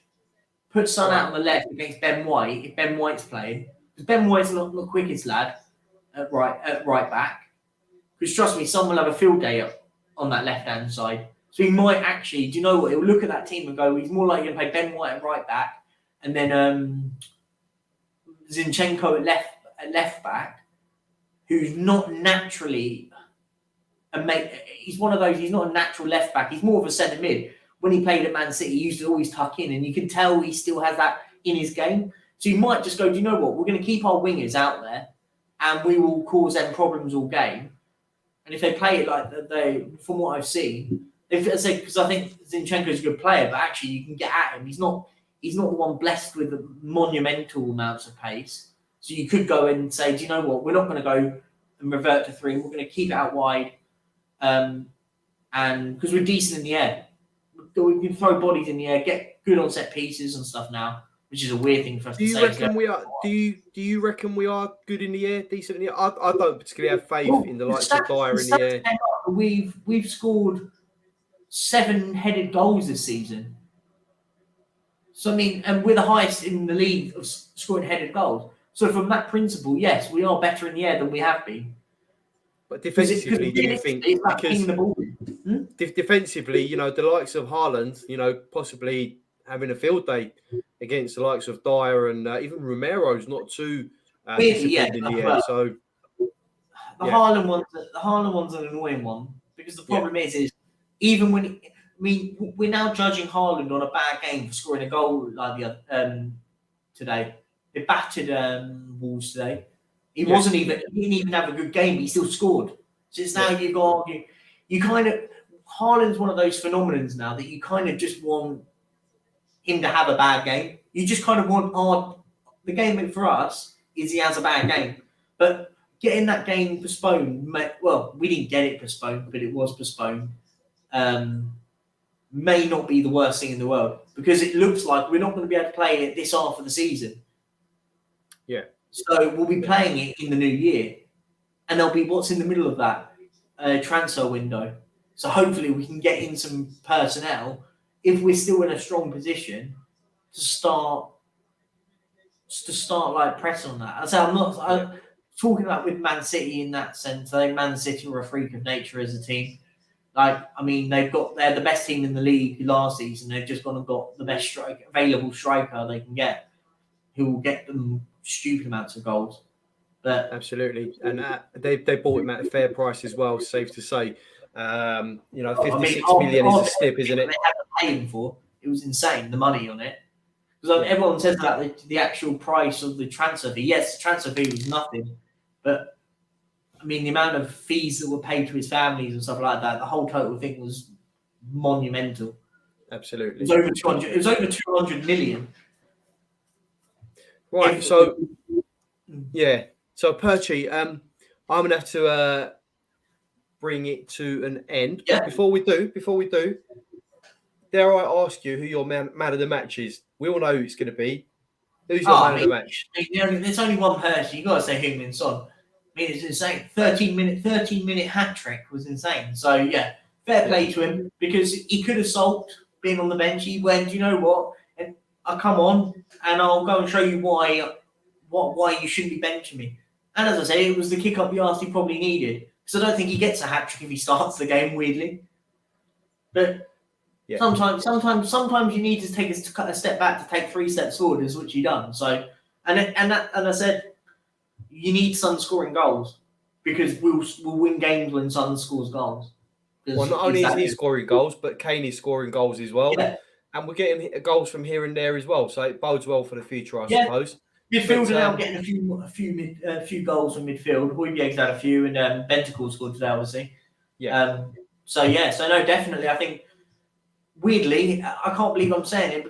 put Son out on the left against Ben White if Ben White's playing. Because Ben White's not the quickest lad at right back. Because trust me, Son will have a field day on that left hand side. So he might actually, do you know what? He'll look at that team and go, he's more likely to play Ben White at right back, and then Zinchenko at left back, who's not naturally he's one of those, he's not a natural left back, he's more of a centre mid. When he played at Man City, he used to always tuck in, and you can tell he still has that in his game. So you might just go, do you know what? We're going to keep our wingers out there, and we will cause them problems all game. And if they play it like from what I've seen, because I think Zinchenko's a good player, but actually you can get at him. He's not the one blessed with monumental amounts of pace. So you could go and say, do you know what? We're not going to go and revert to 3. We're going to keep it out wide, and because we're decent in the air, we can throw bodies in the air, get good on set pieces and stuff now, which is a weird thing for us to say. Do you reckon we are good in the air, decent in the air? I don't particularly have faith in the likes of Dyer in the air. We've scored 7-headed goals this season. So, I mean, and we're the highest in the league of scoring headed goals. So, from that principle, yes, we are better in the air than we have been. But defensively, do you think, because the ball. defensively, you know, the likes of Haaland, you know, possibly having a field day against the likes of Dyer and even Romero's not too disciplined in the air. So the Haaland one's an annoying one, because the problem is even when we're now judging Haaland on a bad game for scoring a goal like the other today. They battered Wolves today. He didn't even have a good game. He still scored. So it's now you kind of, Haaland's one of those phenomenons now that you kind of just want him to have a bad game. You just kind of want the game for us is he has a bad game. But getting that game postponed, well, we didn't get it postponed, but it was postponed, may not be the worst thing in the world, because it looks like we're not going to be able to play it this half of the season. Yeah. So we'll be playing it in the new year, and there'll be what's in the middle of that transfer window. So hopefully we can get in some personnel if we're still in a strong position to start like pressing on that. I'm talking about with Man City in that sense. I think Man City were a freak of nature as a team. Like, I mean, they're the best team in the league last season. They've just gone and got the best available striker they can get, who will get them stupid amounts of goals. But absolutely, and they bought him at a fair price as well. Safe to say, you know, 56 million is a snip, isn't it? They had to pay him for it was insane, the money on it. Because everyone says that the actual price of the transfer fee. Yes, the transfer fee was nothing, but I mean the amount of fees that were paid to his families and stuff like that. The whole total thing was monumental. Absolutely, it was over 200. It was over 200 million. Right. So So Perchy, I'm gonna have to bring it to an end. Yeah. But before we do, dare I ask you who your man of the match is? We all know who it's going to be. Who's your man of the match? There's only one person. You got to say Heung-Min Son. I mean, it's insane. 13 minute hat trick was insane. So yeah, fair play to him, because he could have sulked being on the bench. He went, you know what? And I'll come on and I'll go and show you why you shouldn't be benching me. And as I say, it was the kick up the arse he probably needed. Because I don't think he gets a hat trick if he starts the game, weirdly. But sometimes you need to take a step back to take 3 steps forward, is what he done. So, and I said, you need Son scoring goals, because we'll win games when Son scores goals. Well, not only is he scoring goals, but Kane is scoring goals as well. Yeah. And we're getting goals from here and there as well. So it bodes well for the future, I suppose. Midfield are now getting a few goals from midfield. Højbjerg's had a few, and Bentancur scored today, obviously. Yeah. So no, definitely. I think, weirdly, I can't believe I'm saying it,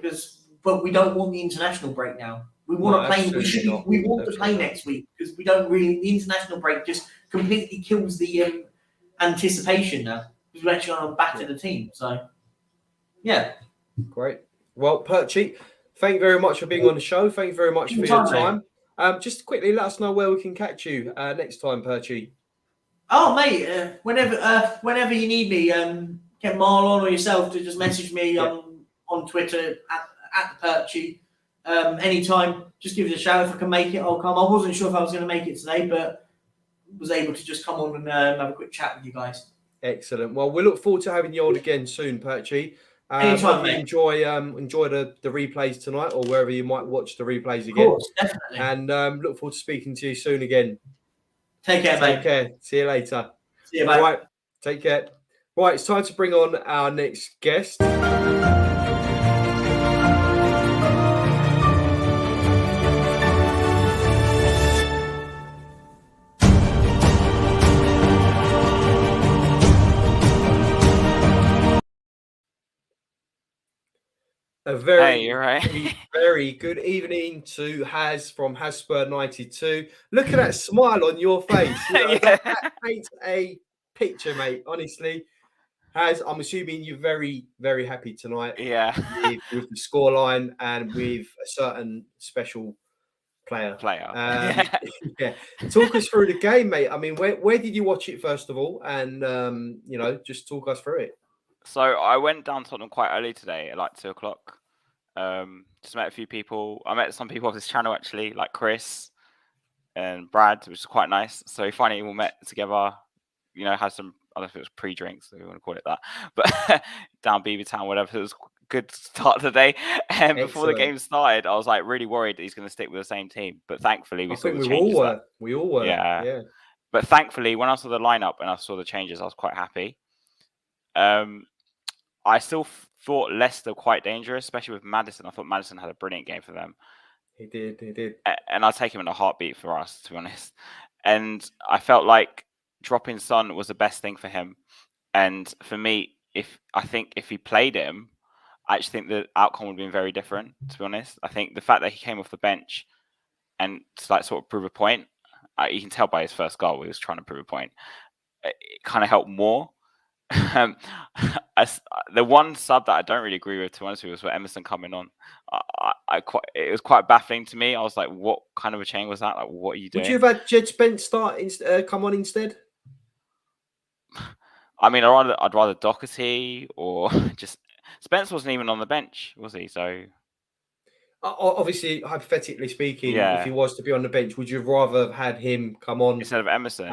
but we don't want the international break now. We want to play. We want to play next week, because we don't really. The international break just completely kills the anticipation now, because we're actually going to batter the team. So, yeah. Great. Well, Perchy, thank you very much for being on the show. Thank you very much for your time. Just quickly, let us know where we can catch you next time, Perchy. Oh, mate, whenever you need me, get Marlon or yourself to just message me on Twitter at the Perchy. Anytime, just give us a shout. If I can make it, I'll come. I wasn't sure if I was going to make it today, but was able to just come on and have a quick chat with you guys. Excellent. Well, we look forward to having you on again soon, Perchy. Anytime, mate. Enjoy the replays tonight, or wherever you might watch the replays again. Of course, definitely. And look forward to speaking to you soon again. Take care, mate. Take care. See you later. See you, mate. Right. Take care. Right. It's time to bring on our next guest. A very, very good evening to Haz from Hotspur 92. Look at that smile on your face. You know, that paints a picture, mate. Honestly, Haz, I'm assuming you're very, very happy tonight. Yeah. with the scoreline and with a certain special player. Yeah. Talk us through the game, mate. I mean, where did you watch it first of all? And just talk us through it. So I went down to Tottenham quite early today at like 2:00. Just met a few people. I met some people off this channel actually, like Chris and Brad, which is quite nice. So finally we all met together. Had some, I don't know if it was pre-drinks, if you want to call it that, but down Beaver Town, whatever. So it was a good start to the day. And before the Excellent. game started, I was like really worried that he's going to stick with the same team. But thankfully, I saw think the we all changes. were. We all were. Yeah. But thankfully, when I saw the lineup and I saw the changes, I was quite happy. I still thought Leicester quite dangerous, especially with Maddison. I thought Maddison had a brilliant game for them. He did. And I'd take him in a heartbeat for us, to be honest. And I felt like dropping Son was the best thing for him. And for me, I think if he played him, I actually think the outcome would have been very different, to be honest. I think the fact that he came off the bench and to like sort of prove a point, you can tell by his first goal, he was trying to prove a point. It kind of helped more. The one sub that I don't really agree with, to be honest with you, was with Emerson coming on. It was quite baffling to me. I was like, what kind of a change was that? Like, what are you doing? Would you have had Jed Spence come on instead? I mean, I'd rather Doherty or just Spence wasn't even on the bench, was he? So obviously, hypothetically speaking, Yeah. if he was to be on the bench, would you have rather have had him come on instead of Emerson.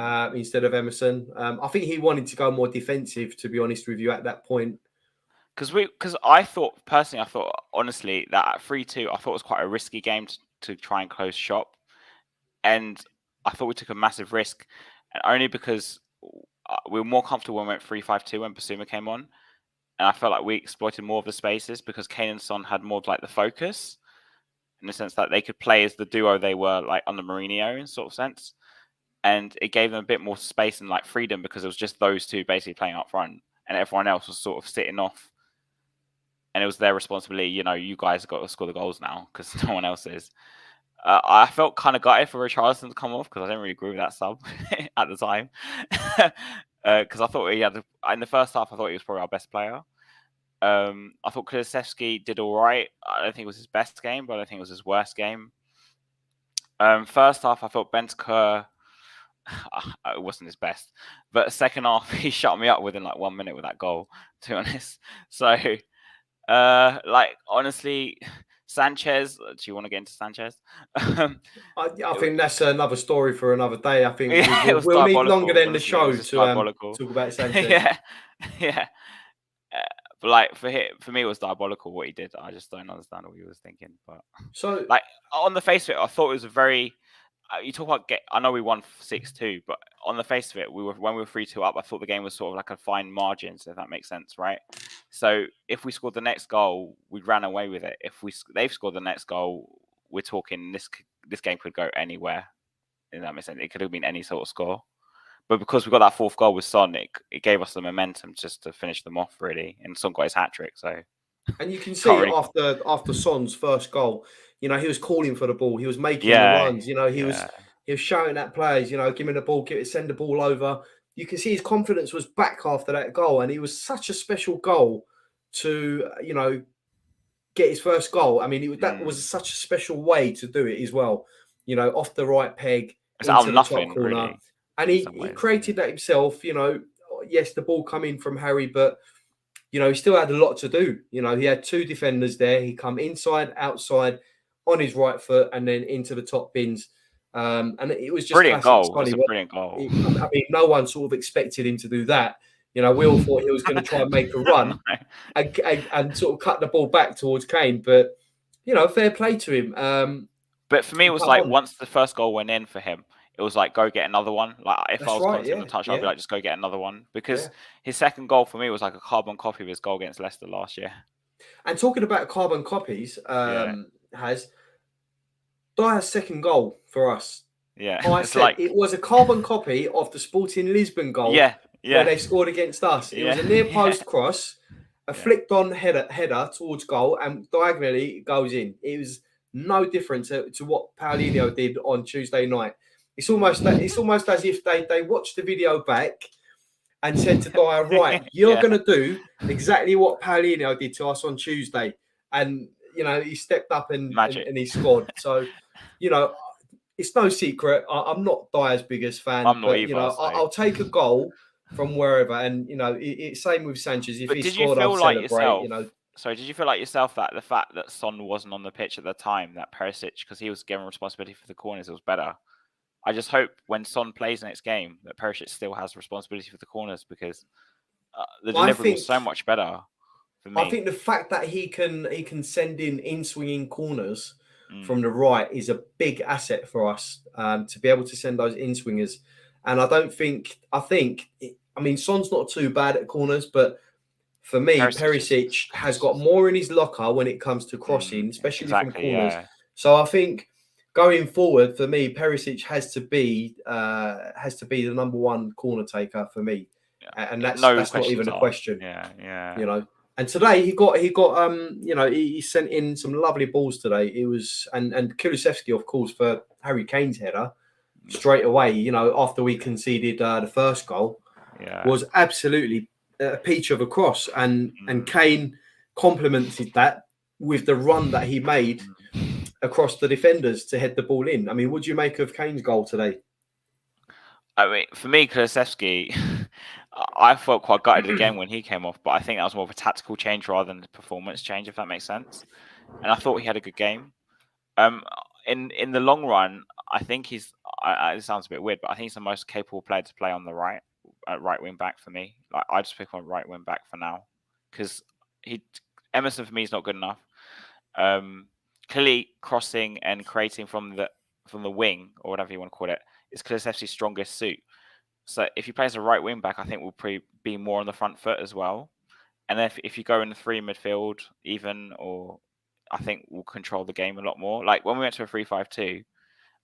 I think he wanted to go more defensive, to be honest with you, at that point. Because I thought honestly that at 3-2, I thought it was quite a risky game to try and close shop, and I thought we took a massive risk, and only because we were more comfortable when we went 3-5-2 when Basuma came on, and I felt like we exploited more of the spaces because Kane and Son had more of like the focus, in the sense that they could play as the duo they were like under Mourinho in sort of sense, and it gave them a bit more space and like freedom because it was just those two basically playing up front, and everyone else was sort of sitting off. And it was their responsibility, you guys have got to score the goals now because no one else is. I felt kind of gutted for Richarlison to come off because I didn't really agree with that sub at the time. Because I thought he had, in the first half, I thought he was probably our best player. I thought Kulusevski did all right. I don't think it was his best game, but I don't think it was his worst game. First half, I thought Bentancur, it wasn't his best. But second half, he shut me up within like 1 minute with that goal, to be honest. So... honestly, Sanchez. Do you want to get into Sanchez? I think that's another story for another day. I think we'll need longer than the show to talk about Sanchez. Yeah. But for me, it was diabolical what he did. I just don't understand what he was thinking. But so, on the face of it, I thought it was a very. You talk about I know we won 6-2, but on the face of it, when we were 3-2 up, I thought the game was sort of like a fine margin, so if that makes sense, right? So if we scored the next goal, we ran away with it. If they've scored the next goal, we're talking this game could go anywhere. If that makes sense, it could have been any sort of score. But because we got that fourth goal with Son, it gave us the momentum just to finish them off, really. And Son got his hat trick, so. And you can see after Son's first goal, he was calling for the ball. He was making the runs. He was shouting at players. Give me the ball, send the ball over. You can see his confidence was back after that goal, and it was such a special goal to get his first goal. I mean, that was such a special way to do it as well. Off the right peg into the top corner, really, and he created that himself. Yes, the ball coming from Harry, but. He still had a lot to do. He had two defenders there. He come inside, outside, on his right foot, and then into the top bins. And it was just brilliant goal. It was a brilliant goal. I mean, no one sort of expected him to do that. We all thought he was going to try and make a run and sort of cut the ball back towards Kane. But, fair play to him. But for me, it was like once the first goal went in for him, it was like, go get another one. Like, if I was constantly on the touch, I'd be like, just go get another one. Because his second goal for me was like a carbon copy of his goal against Leicester last year. And talking about carbon copies, Dyer's second goal for us. Yeah. I said it was a carbon copy of the Sporting Lisbon goal where they scored against us. It was a near post cross, a flicked on header towards goal, and diagonally it goes in. It was no different to what Paulinho did on Tuesday night. It's almost as if they watched the video back and said to Dyer, right, you're going to do exactly what Paulinho did to us on Tuesday. And, he stepped up and he scored. So, it's no secret. I'm not Dyer's biggest fan. I'm not either. I'll take a goal from wherever. And, it's same with Sanchez. If he scored, I'll celebrate. Sorry, did you feel like yourself that the fact that Son wasn't on the pitch at the time, that Perisic, because he was given responsibility for the corners, it was better? I just hope when Son plays the next game that Perisic still has responsibility for the corners, because the I delivery was so think much better for I me. think the fact that he can send in swinging corners Mm. from the right is a big asset for us, to be able to send those in swingers. And I mean, Son's not too bad at corners, but for me, Perisic has got more in his locker when it comes to crossing, especially from corners. Yeah. So I think going forward, for me, Perisic has to be the number one corner taker for me, and that's not even a question. Yeah. You know. And today he got he sent in some lovely balls today. It was and Kulusevski, of course, for Harry Kane's header straight away. You know, after we conceded the first goal, was absolutely a peach of a cross, and Kane complemented that with the run that he made across the defenders to head the ball in. I mean, what do you make of Kane's goal today? I mean, for me, Kulusevski, I felt quite gutted again when he came off, but I think that was more of a tactical change rather than a performance change, if that makes sense. And I thought he had a good game. In the long run, I think it sounds a bit weird, but I think he's the most capable player to play on the right wing back for me. Like, I just pick on right wing back for now, because Emerson for me is not good enough. Clearly, crossing and creating from the wing, or whatever you want to call it, is Kulusevski's strongest suit. So if he plays a right wing back, I think we'll be more on the front foot as well. And if you go in the 3 midfield, I think we'll control the game a lot more. Like when we went to a 3-5-2,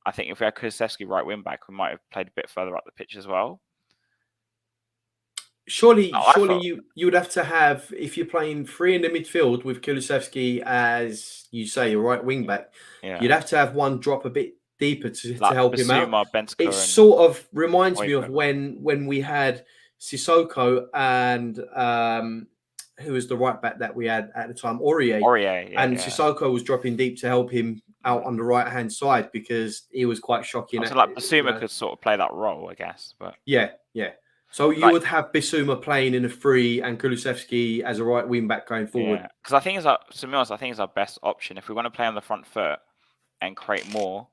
I think if we had Kulusevski right wing back, we might have played a bit further up the pitch as well. Surely you would have to have, if you're playing 3 in the midfield with Kulusevski as you say a right wing back, you'd have to have one drop a bit deeper to help him out. It sort of reminds me of when we had Sissoko and who was the right back that we had at the time, Aurier, Sissoko was dropping deep to help him out on the right hand side because he was quite shocking. So like Bissouma could sort of play that role, I guess. But yeah. So you would have Bissouma playing in a 3 and Kulusevski as a right wing back going forward. Because I think it's our best option if we want to play on the front foot and create more.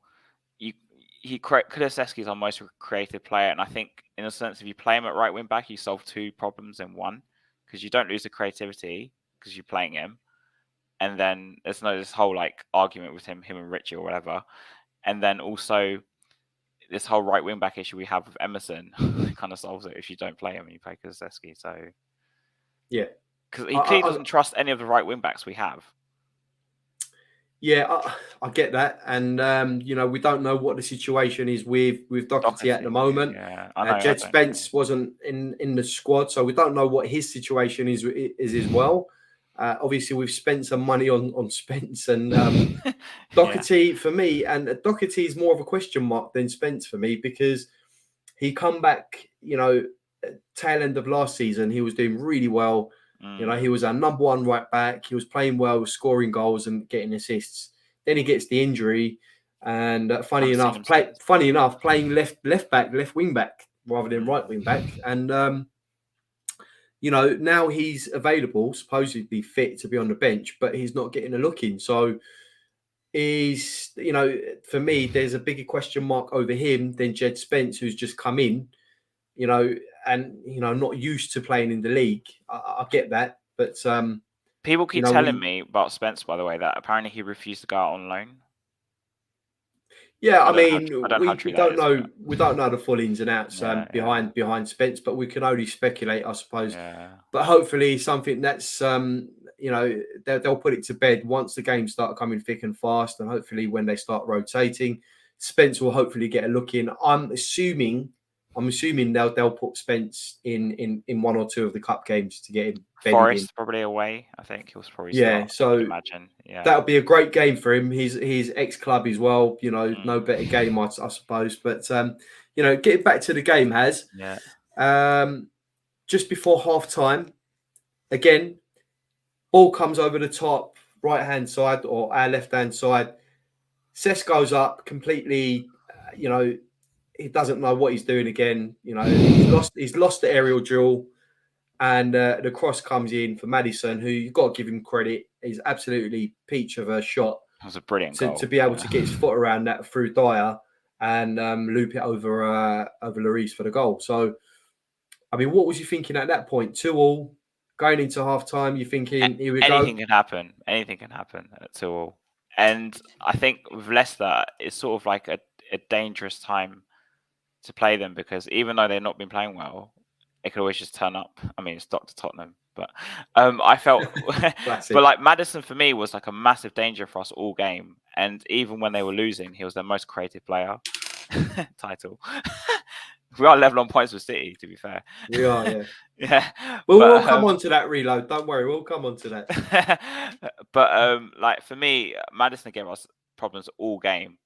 Kulusevski is our most creative player, and I think in a sense, if you play him at right wing back, you solve 2 problems in one, because you don't lose the creativity because you're playing him, and then there's no this whole like argument with him and Richie or whatever, and then also this whole right wing back issue we have with Emerson kind of solves it if you don't play him and you play Kulusevski. So yeah, because he clearly doesn't trust any of the right wing backs we have. Yeah, I get that, and we don't know what the situation is with Doherty at the moment. Yeah, Jed Spence wasn't in the squad, so we don't know what his situation is as well. Obviously, we've spent some money on Spence and Doherty for me, and Doherty is more of a question mark than Spence for me because he come back, tail end of last season, he was doing really well. He was our number 1 right back. He was playing well, scoring goals and getting assists. Then he gets the injury, and funny enough, playing left back, left wing back rather than right wing back. And now he's available, supposedly fit to be on the bench, but he's not getting a look in. So he's, for me, there's a bigger question mark over him than Jed Spence, who's just come in. And not used to playing in the league. I get that, but people keep telling me about Spence, by the way, that apparently he refused to go out on loan. Yeah, we don't know. We don't know the full ins and outs behind Spence, but we can only speculate, I suppose. Yeah. But hopefully, something that's they'll put it to bed once the games start coming thick and fast, and hopefully when they start rotating, Spence will hopefully get a look in. I'm assuming they'll put Spence in 1 or 2 of the cup games to get him. Forest probably away. I think he was probably so imagine. Yeah, that'll be a great game for him. His ex-club as well. No better game, I suppose. But getting back to the game, just before half time, again, ball comes over the top right hand side or our left hand side. Cesc goes up completely. He doesn't know what he's doing again. He's lost the aerial duel. and the cross comes in for Maddison, who you've got to give him credit. He's absolutely peach of a shot. It was a brilliant goal. To be able to get his foot around that through Dyer and loop it over Lloris for the goal. So, I mean, what was you thinking at that point? 2-2, going into half time, you're thinking, here we go. Anything can happen. Anything can happen at 2-2. And I think with Leicester, it's sort of like a dangerous time to play them, because even though they've not been playing well, it could always just turn up. I mean, it's Dr. Tottenham, but I felt, but like Maddison for me was like a massive danger for us all game. And even when they were losing, he was their most creative player. Title. We are level on points with City, to be fair. We are, yeah. Yeah. Well, we'll come on to that reload. Don't worry, we'll come on to that. But like for me, Maddison gave us problems all game.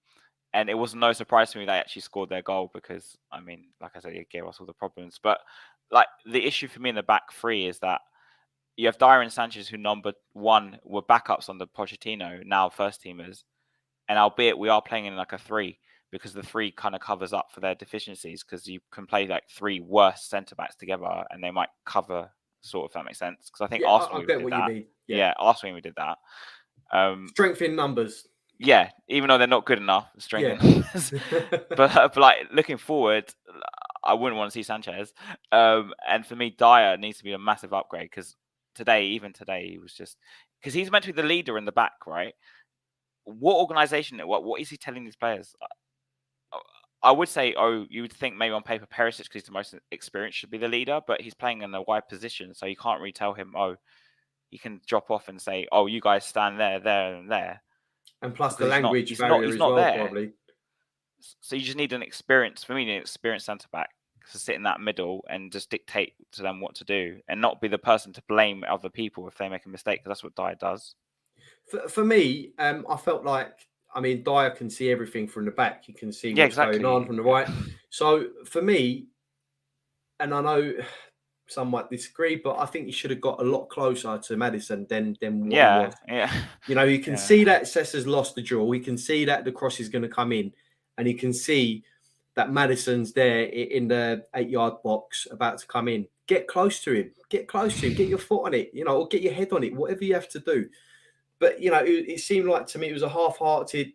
And it was no surprise to me they actually scored their goal, because, I mean, like I said, it gave us all the problems. But like the issue for me in the back three is that you have Dyer and Sanchez, who number one were backups on the Pochettino, now first teamers. And albeit we are playing in like a 3, because the 3 kind of covers up for their deficiencies, because you can play like 3 worst centre backs together and they might cover, sort of, if that makes sense. Because I think Arsenal, I get what you mean. Yeah, Arsenal, we did that. Strength in numbers. Yeah, even though they're not good enough, strength in numbers. but like looking forward, I wouldn't want to see Sanchez. And for me, Dyer needs to be a massive upgrade, because even today, he was just, because he's meant to be the leader in the back, right? What organization? What is he telling these players? I would say, you would think maybe on paper Perisic, because he's the most experienced, should be the leader, but he's playing in a wide position, so you can't really tell him. He can drop off and say, you guys stand there, there, and there. And plus the language barrier as well, probably. So you just need an experienced centre back to sit in that middle and just dictate to them what to do, and not be the person to blame other people if they make a mistake, because that's what Dyer does. For me, I felt like, I mean, Dyer can see everything from the back. You can see what's going on from the right. So for me, and I know some might disagree, but I think he should have got a lot closer to Maddison than what he was. Yeah. You know, you can see that Sessa's lost the draw. We can see that the cross is going to come in, and you can see that Maddison's there in the 8-yard box about to come in. Get close to him. Get your foot on it, or get your head on it, whatever you have to do. But, it seemed like to me it was a half-hearted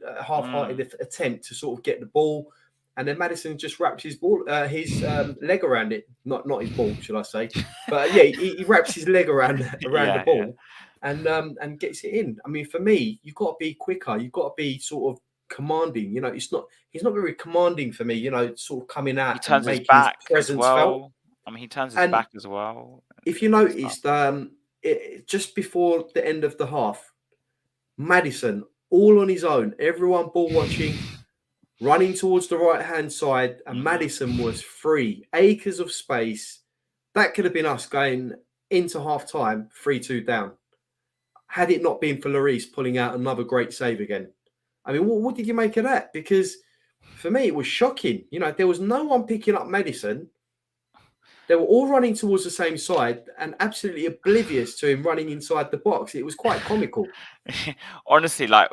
attempt to sort of get the ball. And then Maddison just wraps his leg around it. Not his ball, should I say. But, he wraps his leg around the ball and gets it in. I mean, for me, you've got to be quicker. You've got to be sort of commanding. He's not very commanding for me, sort of coming out. He turns and his back his presence as well. felt. I mean, he turns his back as well. If you noticed, just before the end of the half, Maddison, all on his own, everyone ball watching, running towards the right-hand side, and Maddison was free. Acres of space. That could have been us going into half-time, 3-2 down. Had it not been for Lloris pulling out another great save again. I mean, what did you make of that? Because for me, it was shocking. There was no one picking up Maddison. They were all running towards the same side and absolutely oblivious to him running inside the box. It was quite comical. Honestly, like,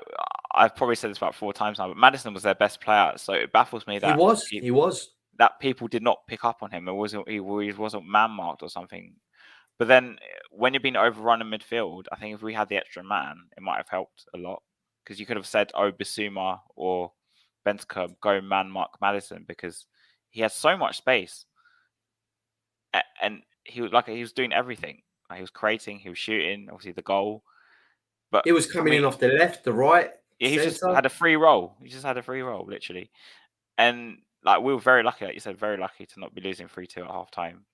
I've probably said this about 4 times now, but Maddison was their best player. So it baffles me that he was. That people did not pick up on him. He wasn't man-marked or something. But then when you're being overrun in midfield, I think if we had the extra man, it might have helped a lot. Because you could have said, Bissouma or Bentancur, go man-mark Maddison, because he has so much space. And he was doing everything. Like, he was creating, he was shooting, obviously the goal. But it was coming in off the left, the right. He just had a free roll. Literally. And like, we were very lucky, like you said, very lucky to not be losing 3-2 at half time.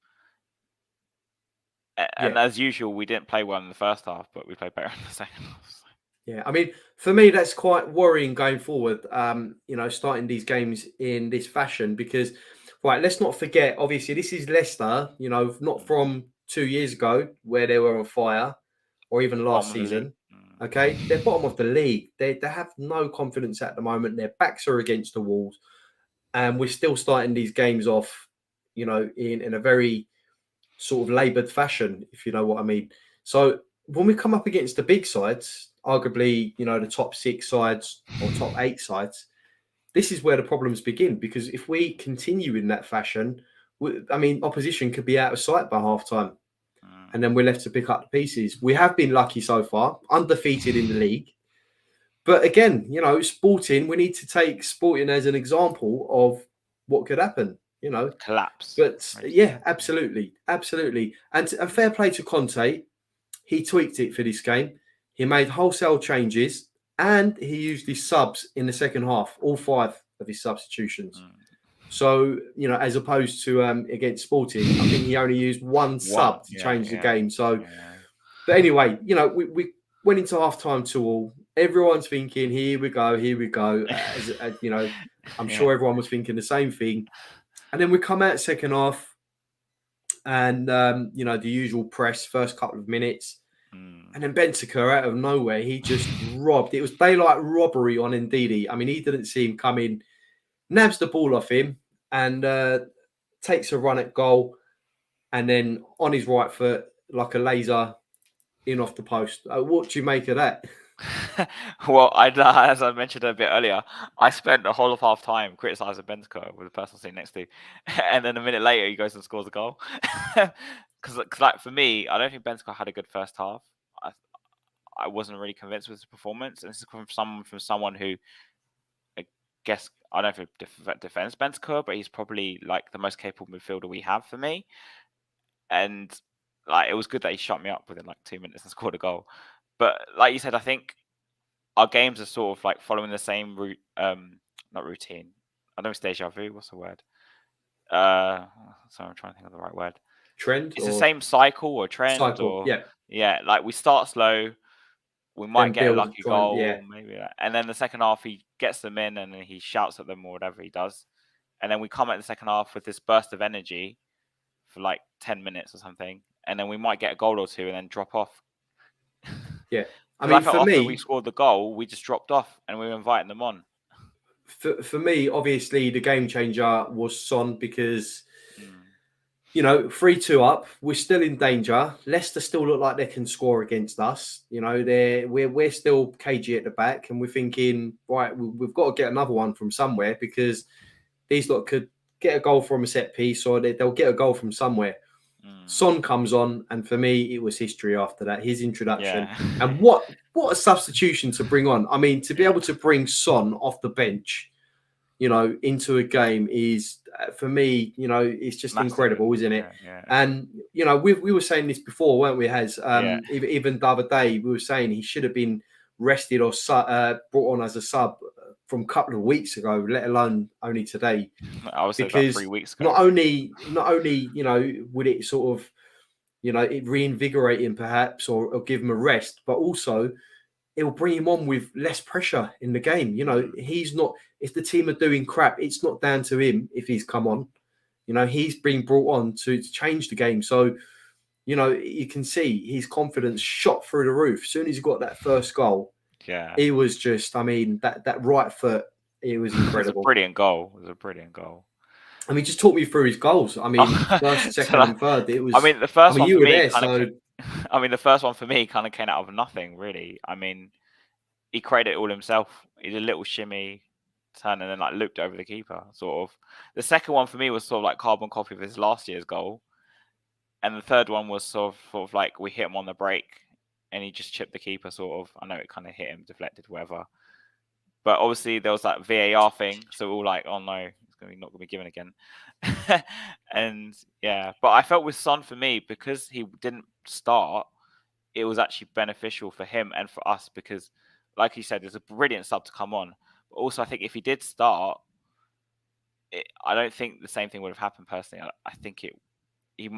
And as usual, we didn't play well in the first half, but we played better in the second half. So. Yeah, I mean, for me, that's quite worrying going forward. Starting these games in this fashion, because. Right, let's not forget, obviously, this is Leicester, not from 2 years ago where they were on fire, or even last season. Okay, they're bottom of the league. They have no confidence at the moment. Their backs are against the walls. And we're still starting these games off, in a very sort of laboured fashion, if you know what I mean. So when we come up against the big sides, arguably, the top 6 sides or top 8 sides, this is where the problems begin, because if we continue in that fashion, opposition could be out of sight by half time. and then we're left to pick up the pieces. We have been lucky so far, undefeated in the league. But again, you know, Sporting, we need to take Sporting as an example of what could happen, you know. Collapse. But yeah, absolutely. And fair play to Conte. He tweaked it for this game. He made wholesale changes and he used his subs in the second half, all 5 of his substitutions. So, you know, as opposed to against Sporting, I think he only used one sub to change the game. So, but anyway, you know, we went into half-time 2-2. Everyone's thinking, here we go. As you know, I'm sure everyone was thinking the same thing. And then we come out second half and, you know, the usual press, first couple of minutes. And then Bentancur out of nowhere, he just robbed. It was daylight robbery on Ndidi. I mean, he didn't see him come in, nabs the ball off him and takes a run at goal. And then on his right foot, like a laser, in off the post. What do you make of that? Well, as I mentioned a bit earlier, I spent the whole of half time criticizing Bentancur with the person sitting next to, and then a minute later he goes and scores a goal. Because, like for me, I don't think Bentancur had a good first half. I wasn't really convinced with his performance, and this is from someone who, I guess, I don't know if it defends Bentancur, but he's probably like the most capable midfielder we have for me. And like it was good that he shut me up within like 2 minutes and scored a goal. But like you said, I think our games are sort of like following the same route, not routine. I don't know if it's deja vu. What's the word? So I'm trying to think of the right word. Trend? It's the same cycle or trend. Yeah. Like we start slow. We might get a lucky goal, maybe. And then the second half, he gets them in and he shouts at them or whatever he does. And then we come at the second half with this burst of energy for like 10 minutes or something. And then we might get a goal or two and then drop off. Yeah. I mean, for me, we scored the goal, we just dropped off and we were inviting them on. For me, obviously, the game changer was Son because, you know, 3-2 up, we're still in danger. Leicester still look like they can score against us. You know, we're still cagey at the back, and we're thinking, right, we've got to get another one from somewhere because these lot could get a goal from a set piece or they'll get a goal from somewhere. Son comes on, and for me, it was history after that. His introduction, and what a substitution to bring on. I mean, to be able to bring Son off the bench, you know, into a game is, for me, you know, it's just massive, incredible, isn't it? Yeah. And you know, we were saying this before, weren't we? Even the other day, we were saying he should have been rested or brought on as a sub from a couple of weeks ago, let alone only today. I would say about 3 weeks ago. Not only, you know, would it sort of, you know, it reinvigorate him perhaps or give him a rest, but also it will bring him on with less pressure in the game. You know, he's not, if the team are doing crap, it's not down to him if he's come on. You know, he's been brought on to change the game. So, you know, you can see his confidence shot through the roof. As soon as he got that first goal, he was just, I mean, that right foot, it was incredible. It was a brilliant goal. I mean, just talk me through his goals. I mean, first, second, and third. It was. I mean, the first one. You were there, so. I mean, the first one for me kind of came out of nothing, really. I mean, he created it all himself. He did a little shimmy, turn, and then like looped over the keeper, sort of. The second one for me was sort of like carbon copy of his last year's goal, and the third one was sort of like we hit him on the break, and he just chipped the keeper, sort of. I know it kind of hit him, deflected, whatever. But obviously there was that VAR thing, so we were like, oh no, it's not going to be given again. And yeah, but I felt with Son, for me, because he didn't start, it was actually beneficial for him and for us because, like you said, there's a brilliant sub to come on. But also, I think if he did start, I don't think the same thing would have happened personally. I think he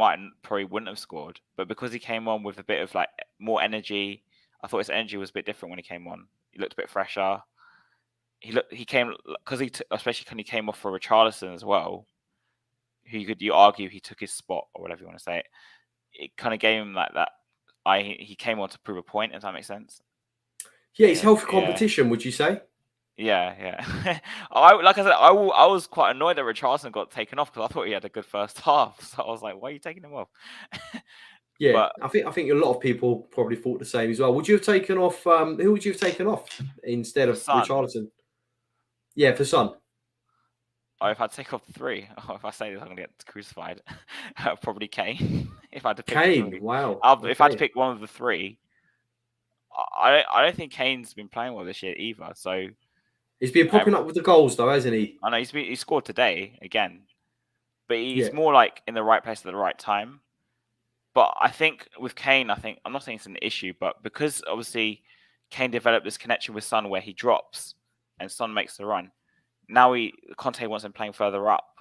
probably wouldn't have scored. But because he came on with a bit of like more energy, I thought his energy was a bit different when he came on. He looked a bit fresher. He came because especially when he came off for Richarlison as well. You argue he took his spot or whatever you want to say. It kind of gave him like that. He came on to prove a point. Does that make sense? Yeah, it's healthy competition. Would you say? Yeah. Like I said, I was quite annoyed that Richarlison got taken off because I thought he had a good first half. So I was like, why are you taking him off? Yeah, but I think a lot of people probably thought the same as well. Would you have taken off? Who would you have taken off instead of Richarlison? Yeah, for Son. if I take off 3, if I say this, I'm gonna get crucified. Probably Kane. If I had to pick Kane, 3, wow. if I had to Okay. pick one of the 3, I don't think Kane's been playing well this year either. So He's been popping up with the goals though, hasn't he? I know he scored today again, but he's Yeah. more like in the right place at the right time. But I think with Kane, I'm not saying it's an issue, but because obviously Kane developed this connection with Son where he drops and Son makes the run. Now Conte wants him playing further up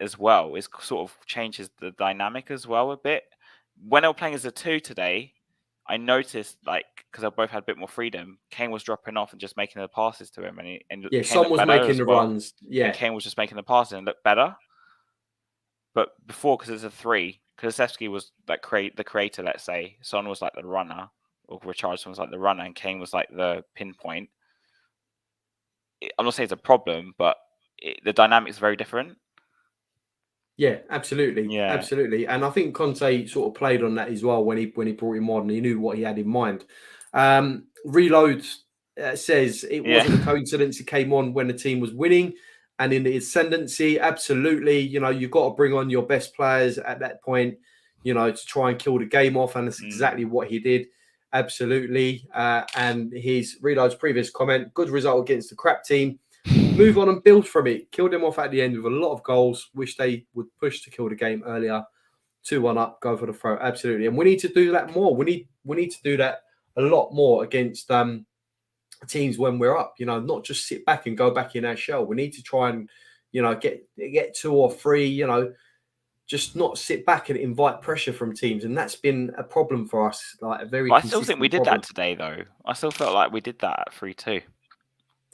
as well. It sort of changes the dynamic as well a bit. When they were playing as a 2 today, I noticed, like, because they both had a bit more freedom, Kane was dropping off and just making the passes to him, and Yeah, Kane Son looked was better making as the well. runs. Yeah. And Kane was just making the passes and looked better. But before, because it's a 3, Kulusevski was like the creator, let's say. Son was like the runner, or Richarlison was like the runner, and Kane was like the pinpoint. I'm not saying it's a problem, but the dynamic's very different. Yeah, absolutely. Yeah. Absolutely. And I think Conte sort of played on that as well when he brought him on. He knew what he had in mind. Reload says it wasn't a coincidence he came on when the team was winning and in the ascendancy. Absolutely. You know, you've got to bring on your best players at that point, you know, to try and kill the game off. And that's exactly what he did. Absolutely. And his Reload's previous comment, good result against the crap team. Move on and build from it. Kill them off at the end with a lot of goals. Wish they would push to kill the game earlier. 2-1 up, go for the throw. Absolutely. And we need to do that more. We need to do that a lot more against teams when we're up. You know, not just sit back and go back in our shell. We need to try and, you know, get 2 or 3, you know, just not sit back and invite pressure from teams. And that's been a problem for us. Like a very But I still think we did problem. that today, though. I still felt like we did that at 3-2.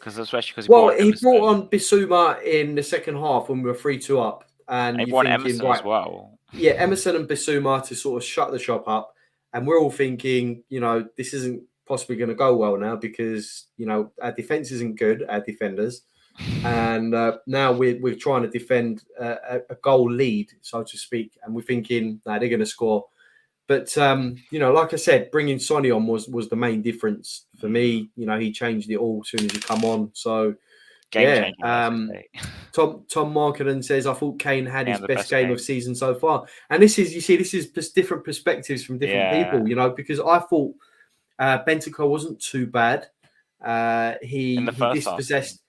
Especially because he brought on Bissouma in the second half when we were 3-2 up, and he you're brought thinking, Emerson right, as well. Yeah, Emerson and Bissouma to sort of shut the shop up, and we're all thinking, you know, this isn't possibly going to go well now because you know our defense isn't good, our defenders, and now we're trying to defend a goal lead, so to speak, and we're thinking, nah, they're going to score. But you know, like I said, bringing Sonny on was the main difference for me. You know, he changed it all as soon as he come on. So Game yeah, Tom Markinen says I thought Kane had his best game of season so far, and this is just different perspectives from different people. You know, because I thought Bentancur wasn't too bad. He dispossessed.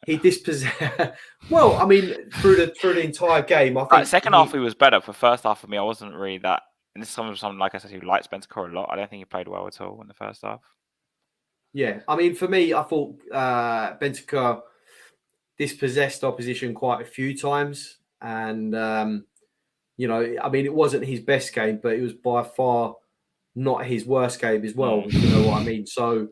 He dispossessed. Well, I mean, through the entire game, I think second half he was better. For first half for me, I wasn't really that. And this is someone like I said who likes Bentancur a lot. I don't think he played well at all in the first half. Yeah, I mean, for me, I thought Bentancur dispossessed opposition quite a few times, and you know, I mean, it wasn't his best game, but it was by far not his worst game as well. If you know what I mean? So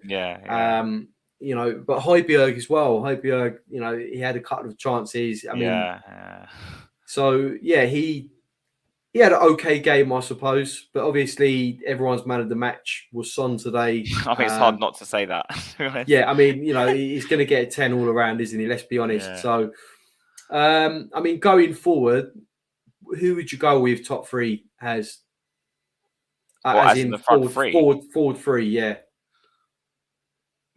you know, but Højbjerg as well. Højbjerg, you know, he had a couple of chances. I mean, so yeah, he had an okay game, I suppose. But obviously, everyone's man of the match was Son today. I mean, it's hard not to say that. Yeah, I mean, you know, he's going to get a 10 all around, isn't he? Let's be honest. Yeah. So, I mean, going forward, who would you go with top 3 as as in the front forward 3, yeah.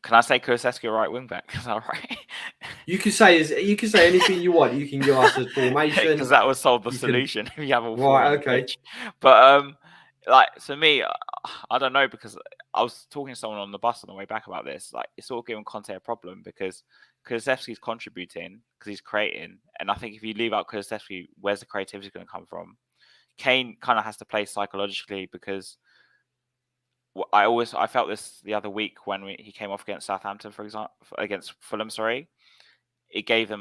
Can I say Kulusevski right wing back? Is that right? You can say anything you want. You can give us a formation because that would solve the solution. If you have all 4 right, okay. Pitch. But like for me, I don't know because I was talking to someone on the bus on the way back about this. Like it's sort of giving Conte a problem because Kulusevski's contributing because he's creating, and I think if you leave out Kulusevski, where's the creativity going to come from? Kane kind of has to play psychologically because. I felt this the other week when he came off against Southampton, for example, against Fulham. Sorry, it gave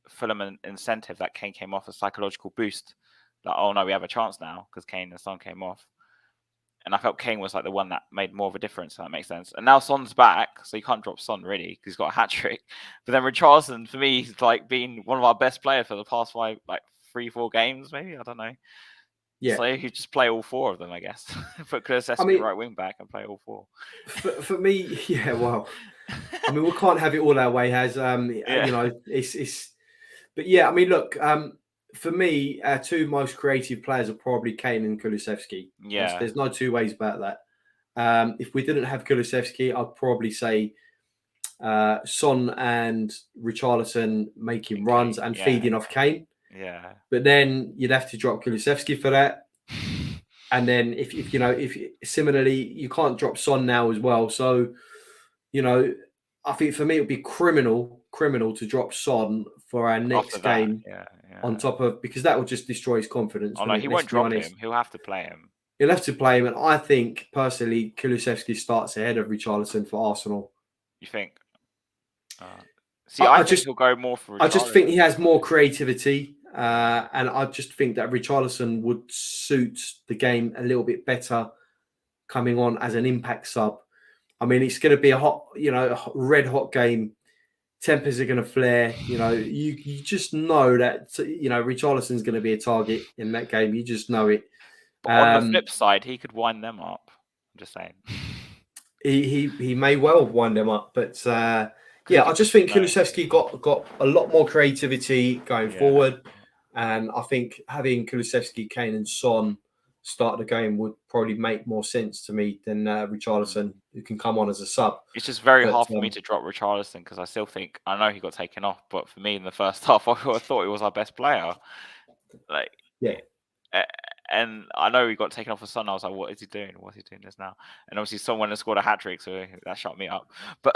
Fulham an incentive that Kane came off, a psychological boost. Like, oh no, we have a chance now because Kane and Son came off, and I felt Kane was like the one that made more of a difference. If that makes sense. And now Son's back, so you can't drop Son really because he's got a hat trick. But then Richarlison, for me, he's like been one of our best players for the past 3-4 games, maybe. I don't know. Yeah. So you just play all 4 of them, I guess. Put Kulusevski right wing back and play all 4. For me, yeah, well, I mean, we can't have it all our way, you know, it's but yeah, I mean, look, for me, our 2 most creative players are probably Kane and Kulusevski. Yeah. There's no 2 ways about that. If we didn't have Kulusevski, I'd probably say Son and Richarlison making runs and yeah. feeding off Kane. Yeah. But then you'd have to drop Kulusevski for that. And then if similarly, you can't drop Son now as well. So, I think for me, it would be criminal to drop Son for our next game on top of, because that will just destroy his confidence. Oh, no, he won't drop him. He'll have to play him. He'll have to play him. And I think, personally, Kulusevski starts ahead of Richarlison for Arsenal. You think? I think he'll go more for Richarlison. I just think he has more creativity. And I just think that Richarlison would suit the game a little bit better coming on as an impact sub. I mean, it's going to be a red hot game. Tempers are going to flare. You just know that, Richarlison's going to be a target in that game. You just know it. But on the flip side, he could wind them up. I'm just saying. He may well wind them up. But, I just think Kulusevski got a lot more creativity going forward. And I think having Kulusevski, Kane and Son start the game would probably make more sense to me than Richarlison, who can come on as a sub. It's just very hard for me to drop Richarlison because I still think, I know he got taken off, but for me in the first half, I thought he was our best player. And I know he got taken off for Son. I was like, what is he doing? What's he doing this now? And obviously someone has scored a hat-trick, so that shut me up. But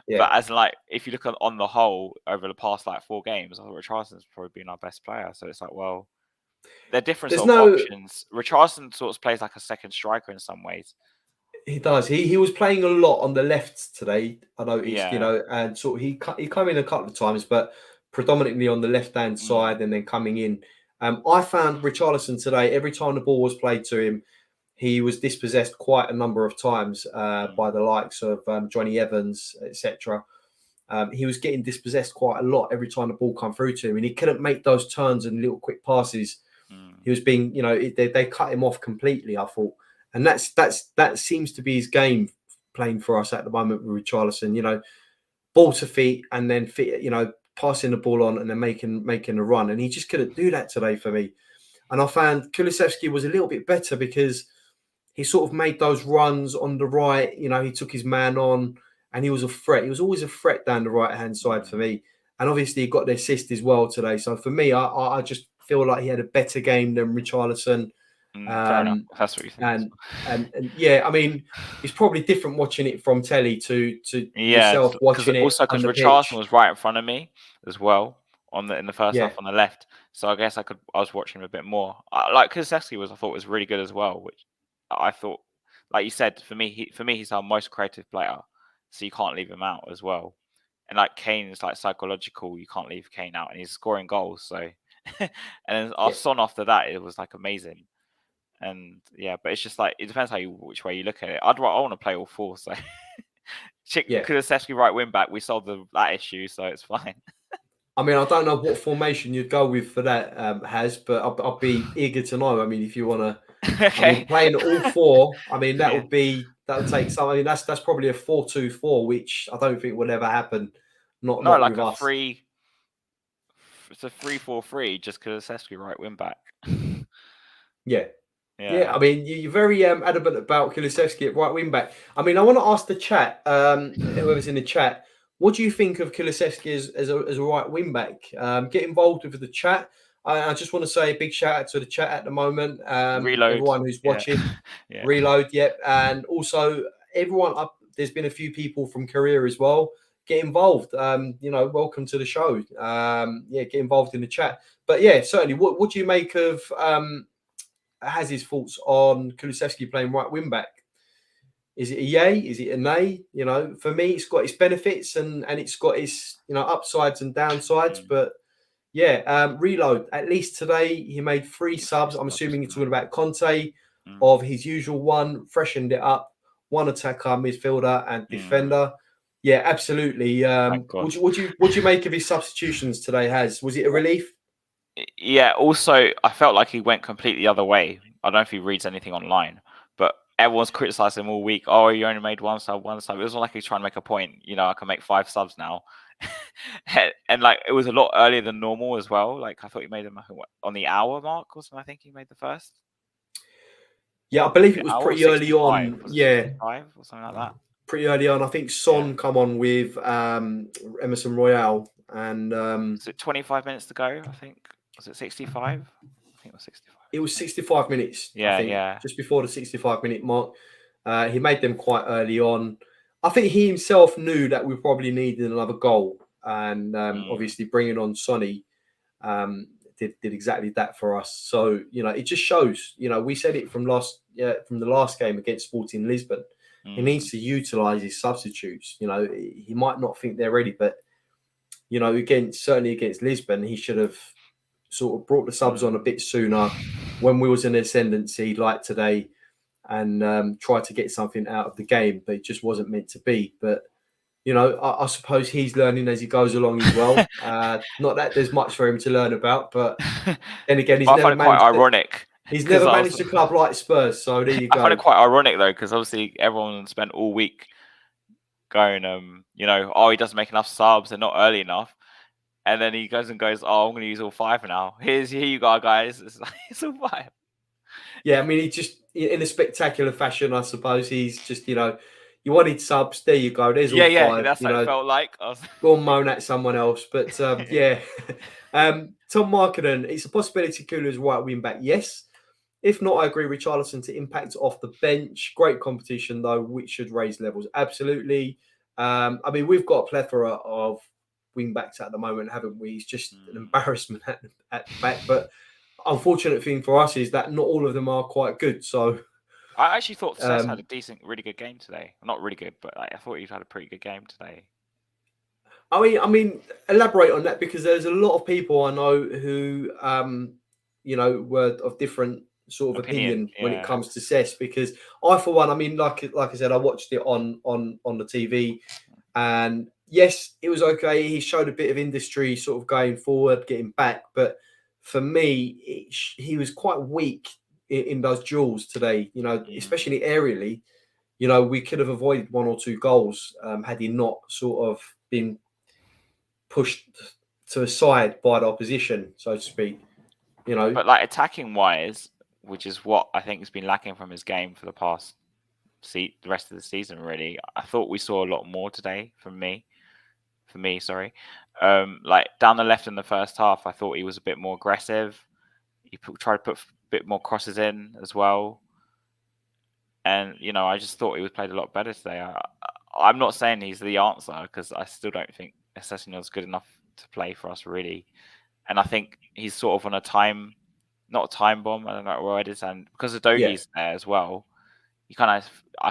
as if you look on the whole, over the past 4 games, I thought Richarlison's probably been our best player. So it's like, well, they're different options. Richarlison sort of plays like a second striker in some ways. He does. He was playing a lot on the left today, I noticed, and sort of he came in a couple of times, but predominantly on the left-hand side and then coming in. I found Richarlison today, every time the ball was played to him, he was dispossessed quite a number of times by the likes of Johnny Evans, etc. He was getting dispossessed quite a lot every time the ball come through to him, and he couldn't make those turns and little quick passes. He was being, they cut him off completely, I thought. And that seems to be his game playing for us at the moment with Richarlison, ball to feet and then passing the ball on and then making a run. And he just couldn't do that today for me. And I found Kulusevski was a little bit better because he sort of made those runs on the right. He took his man on and he was a threat. He was always a threat down the right-hand side for me. And obviously he got the assist as well today. So for me, I just feel like he had a better game than Richarlison. Fair enough. That's what you think. And I mean, it's probably different watching it from telly to yourself watching it. Also, because Richarlison was right in front of me as well in the first half on the left, so I guess I was watching him a bit more. Like Kulusevski I thought was really good as well, which I thought, like you said, for me he's our most creative player, so you can't leave him out as well. And like Kane is like psychological, you can't leave Kane out, and he's scoring goals. So, and then our Son after that, it was like amazing. And but it's just like it depends which way you look at it. I want to play all 4. So Kulusevski right wing back, we solved that issue, so it's fine. I mean, I don't know what formation you'd go with for that, but I'll be eager to know. I mean, if you want to, playing all 4, I mean that would take some. I mean, that's probably a 4-2-4, which I don't think will ever happen. Not like with us. It's a 3-4-3, just Kulusevski right wing back. Yeah, I mean, you're very adamant about Kulusevski at right wing back. I mean, I want to ask the chat, whoever's in the chat, what do you think of Kulusevski as a right wing back? Get involved with the chat. I just want to say a big shout out to the chat at the moment. Reload. Everyone who's watching. Reload, and also everyone up. There's been a few people from Korea as well. Get involved. Welcome to the show. Get involved in the chat. But certainly. What do you make of has his thoughts on Kulusevski playing right wing back? Is it a yay? Is it a nay? For me, it's got its benefits and it's got its upsides and downsides. But Reload. At least today he made 3 subs. I'm assuming you're talking about Conte of his usual one, freshened it up. 1 attacker, midfielder, and defender. Yeah, absolutely. What do you make of his substitutions today? Was it a relief? Yeah, also, I felt like he went completely the other way. I don't know if he reads anything online, but everyone's criticized him all week. Oh, you only made 1 sub, 1 sub. It was like he's trying to make a point. I can make 5 subs now. and like, it was a lot earlier than normal as well. Like, I thought he made them on the hour mark or something. I think he made the first. Yeah, I believe it was pretty early on. 5 or something like that. pretty early on. I think Son come on with Emerson Royale, and Is it 25 minutes to go? I think. Was it 65? I think it was 65. it was 65 minutes. Yeah, I think, yeah. just before the 65-minute mark. He made them quite early on. I think he himself knew that we probably needed another goal, and obviously bringing on Sonny did exactly that for us. So it just shows. We said it from the last game against Sporting Lisbon. He needs to utilise his substitutes. He might not think they're ready, but certainly against Lisbon, he should have sort of brought the subs on a bit sooner when we was in ascendancy like today, and tried to get something out of the game, but it just wasn't meant to be. But I suppose he's learning as he goes along as well. Not that there's much for him to learn about, but then again, he's I never find it quite ironic. He's never managed a club like Spurs, so there you go. I find it quite ironic though, because obviously everyone spent all week going, oh, he doesn't make enough subs, they're not early enough, and then he goes, oh, I'm going to use all 5 now. Here you go, guys. It's all 5. Yeah, I mean, he just in a spectacular fashion, I suppose. He's just, you wanted subs. There you go. There's all 5. Yeah, that's what it felt like. Go and moan at someone else, but yeah. Tom Markinen, it's a possibility Kula's right wing back. Yes. If not, I agree with Richarlison to impact off the bench. Great competition, though, which should raise levels. Absolutely. I mean, we've got a plethora of wing backs at the moment, haven't we? It's just an embarrassment at the back. But unfortunate thing for us is that not all of them are quite good. So I actually thought Cesc had a really good game today. Not really good, but I thought he had a pretty good game today. I mean, elaborate on that, because there's a lot of people I know who, were of different sort of opinion when it comes to Cesc, because I, for one, I mean, like I said, I watched it on the TV, and yes, it was okay. He showed a bit of industry sort of going forward, getting back, but for me, he was quite weak in those duels today, especially aerially. We could have avoided 1 or 2 goals had he not sort of been pushed to a side by the opposition, so to speak. But like attacking wise, which is what I think has been lacking from his game for the rest of the season, really. I thought we saw a lot more today from me. Sorry. Like down the left in the first half, I thought he was a bit more aggressive. He tried to put a bit more crosses in as well. And, I just thought he was played a lot better today. I'm not saying he's the answer, because I still don't think Sessignon is good enough to play for us, really. And I think he's sort of on not a time bomb, I don't know what word it is, and because Udogi's there as well, I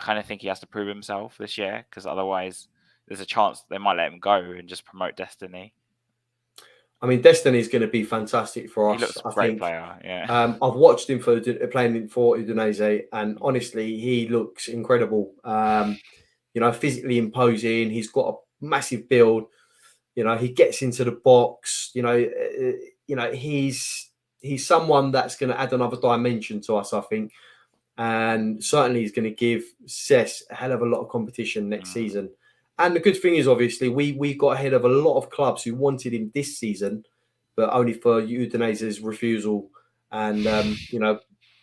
kind of think he has to prove himself this year, because otherwise there's a chance they might let him go and just promote Destiny. I mean, Destiny is going to be fantastic for us. He looks a great player, yeah. I've watched him playing for Udinese, and honestly, he looks incredible. Physically imposing. He's got a massive build. He gets into the box. He's someone that's going to add another dimension to us, I think, and certainly he's going to give Cesc a hell of a lot of competition next season. And the good thing is, obviously, we got ahead of a lot of clubs who wanted him this season, but only for Udinese's refusal. And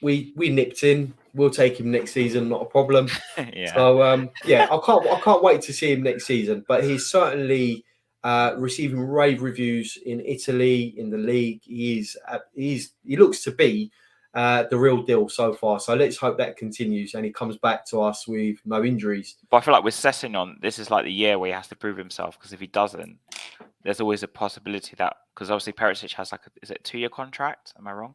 we nipped in. We'll take him next season, not a problem. Yeah. So I can't wait to see him next season. But he's certainly receiving rave reviews in Italy, in the league. He looks to be the real deal so far. So let's hope that continues and he comes back to us with no injuries. But I feel like with Sessignon, this is like the year where he has to prove himself, because if he doesn't, there's always a possibility that, because obviously Perisic has is it a 2-year contract? Am I wrong?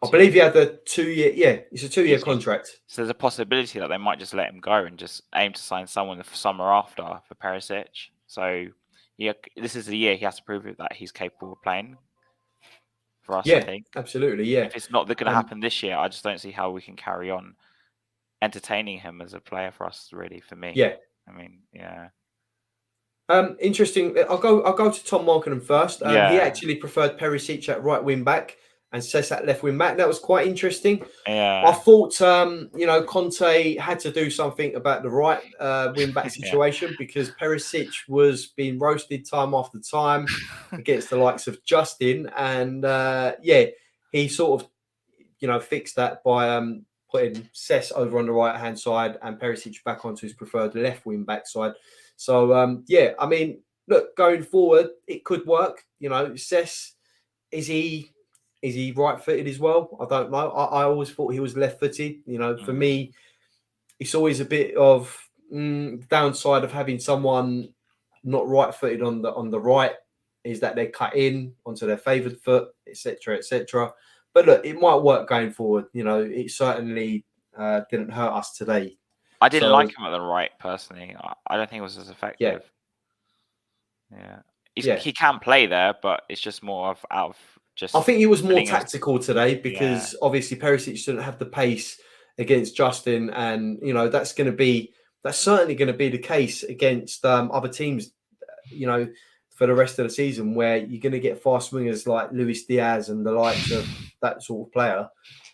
I believe he had a 2-year. Yeah, it's a 2-year contract. So there's a possibility that they might just let him go and just aim to sign someone the summer after for Perisic. So yeah, this is the year he has to prove that he's capable of playing for us. Yeah, I think absolutely. Yeah. If it's not going to happen this year, I just don't see how we can carry on entertaining him as a player for us. Really, for me. Yeah. I mean, yeah. Interesting. I'll go to Tom Markinen first. He actually preferred Perisic at right wing back and Cesc at left wing back. That was quite interesting. Yeah. I thought Conte had to do something about the right wing back situation because Perisic was being roasted time after time against the likes of Justin, and he sort of fixed that by putting Cess over on the right-hand side and Perisic back onto his preferred left wing back side. So, yeah, I mean, look, going forward, it could work. You know, Cess, is he right-footed as well? I don't know. I always thought he was left-footed. You know, for me, it's always a bit of downside of having someone not right-footed on the right is that they cut in onto their favoured foot, etc., etc. But look, it might work going forward. You know, it certainly didn't hurt us today. I didn't like him at the right, personally. I don't think it was as effective. Yeah. He can play there, but it's just more of out of just. I think he was more tactical today because obviously Perisic didn't have the pace against Justin, and you know that's certainly going to be the case against other teams. You know, for the rest of the season, where you're going to get fast wingers like Luis Diaz and the likes of that sort of player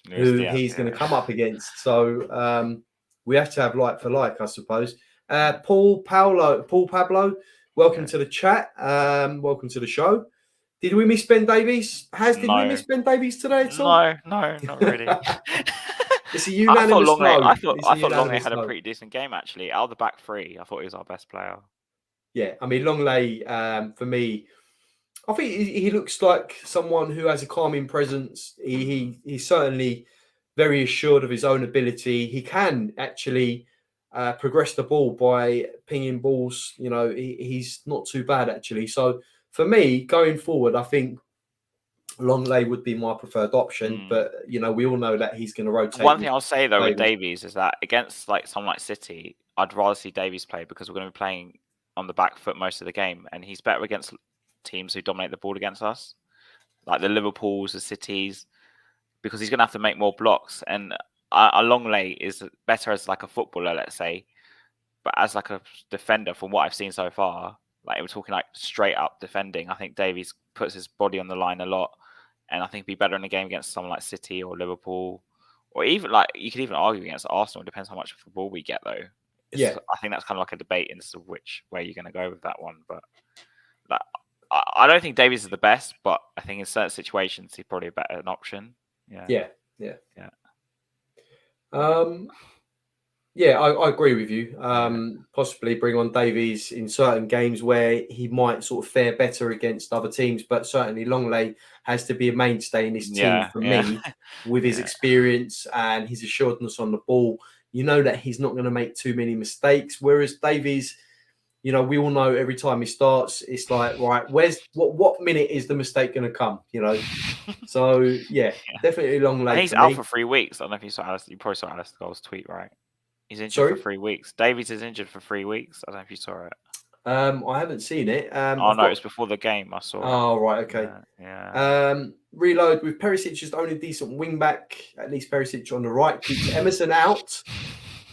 he's going to come up against. So we have to have like for like, I suppose. Paul Pablo, welcome to the chat. Welcome to the show. Did we miss Ben Davies? Did we miss Ben Davies today at all? No, not really. It's a unanimous I thought Longley had a pretty decent game, actually. Out of the back three, I thought he was our best player. Yeah, I mean, Longley, for me, I think he looks like someone who has a calming presence. He's certainly very assured of his own ability. He can actually progress the ball by pinging balls. You know, he's not too bad, actually. So for me, going forward, I think Longley would be my preferred option. But, you know, we all know that he's going to rotate. One thing I'll say, though, with Davies is that against like someone like City, I'd rather see Davies play because we're going to be playing on the back foot most of the game, and he's better against teams who dominate the ball against us, like the Liverpools, the Cities, because he's going to have to make more blocks. And Longley is better as like a footballer, let's say, but as like a defender, from what I've seen so far, like we're talking like straight up defending, I think Davies puts his body on the line a lot, and I think he'd be better in a game against someone like City or Liverpool, or even like you could even argue against Arsenal. It depends how much of the ball we get, though. I think that's kind of like a debate in which way you're going to go with that one. But like, I don't think Davies is the best, but I think in certain situations he's probably a better option. Yeah. I agree with you. Possibly bring on Davies in certain games where he might sort of fare better against other teams, but certainly Longley has to be a mainstay in this team for me, with his experience and his assuredness on the ball. You know that he's not going to make too many mistakes. Whereas Davies, you know, we all know every time he starts, it's like, right, what minute is the mistake going to come? You know, so definitely Longley. And he's out for 3 weeks. I don't know if you saw Alistair. You probably saw Alistair Gold's tweet, right? He's injured for 3 weeks. Davies is injured for 3 weeks. I don't know if you saw it. I haven't seen it. No, it's before the game. I saw it. Oh, right, okay. Reload with Perisic just only decent wing back. At least Perisic on the right keeps Emerson out.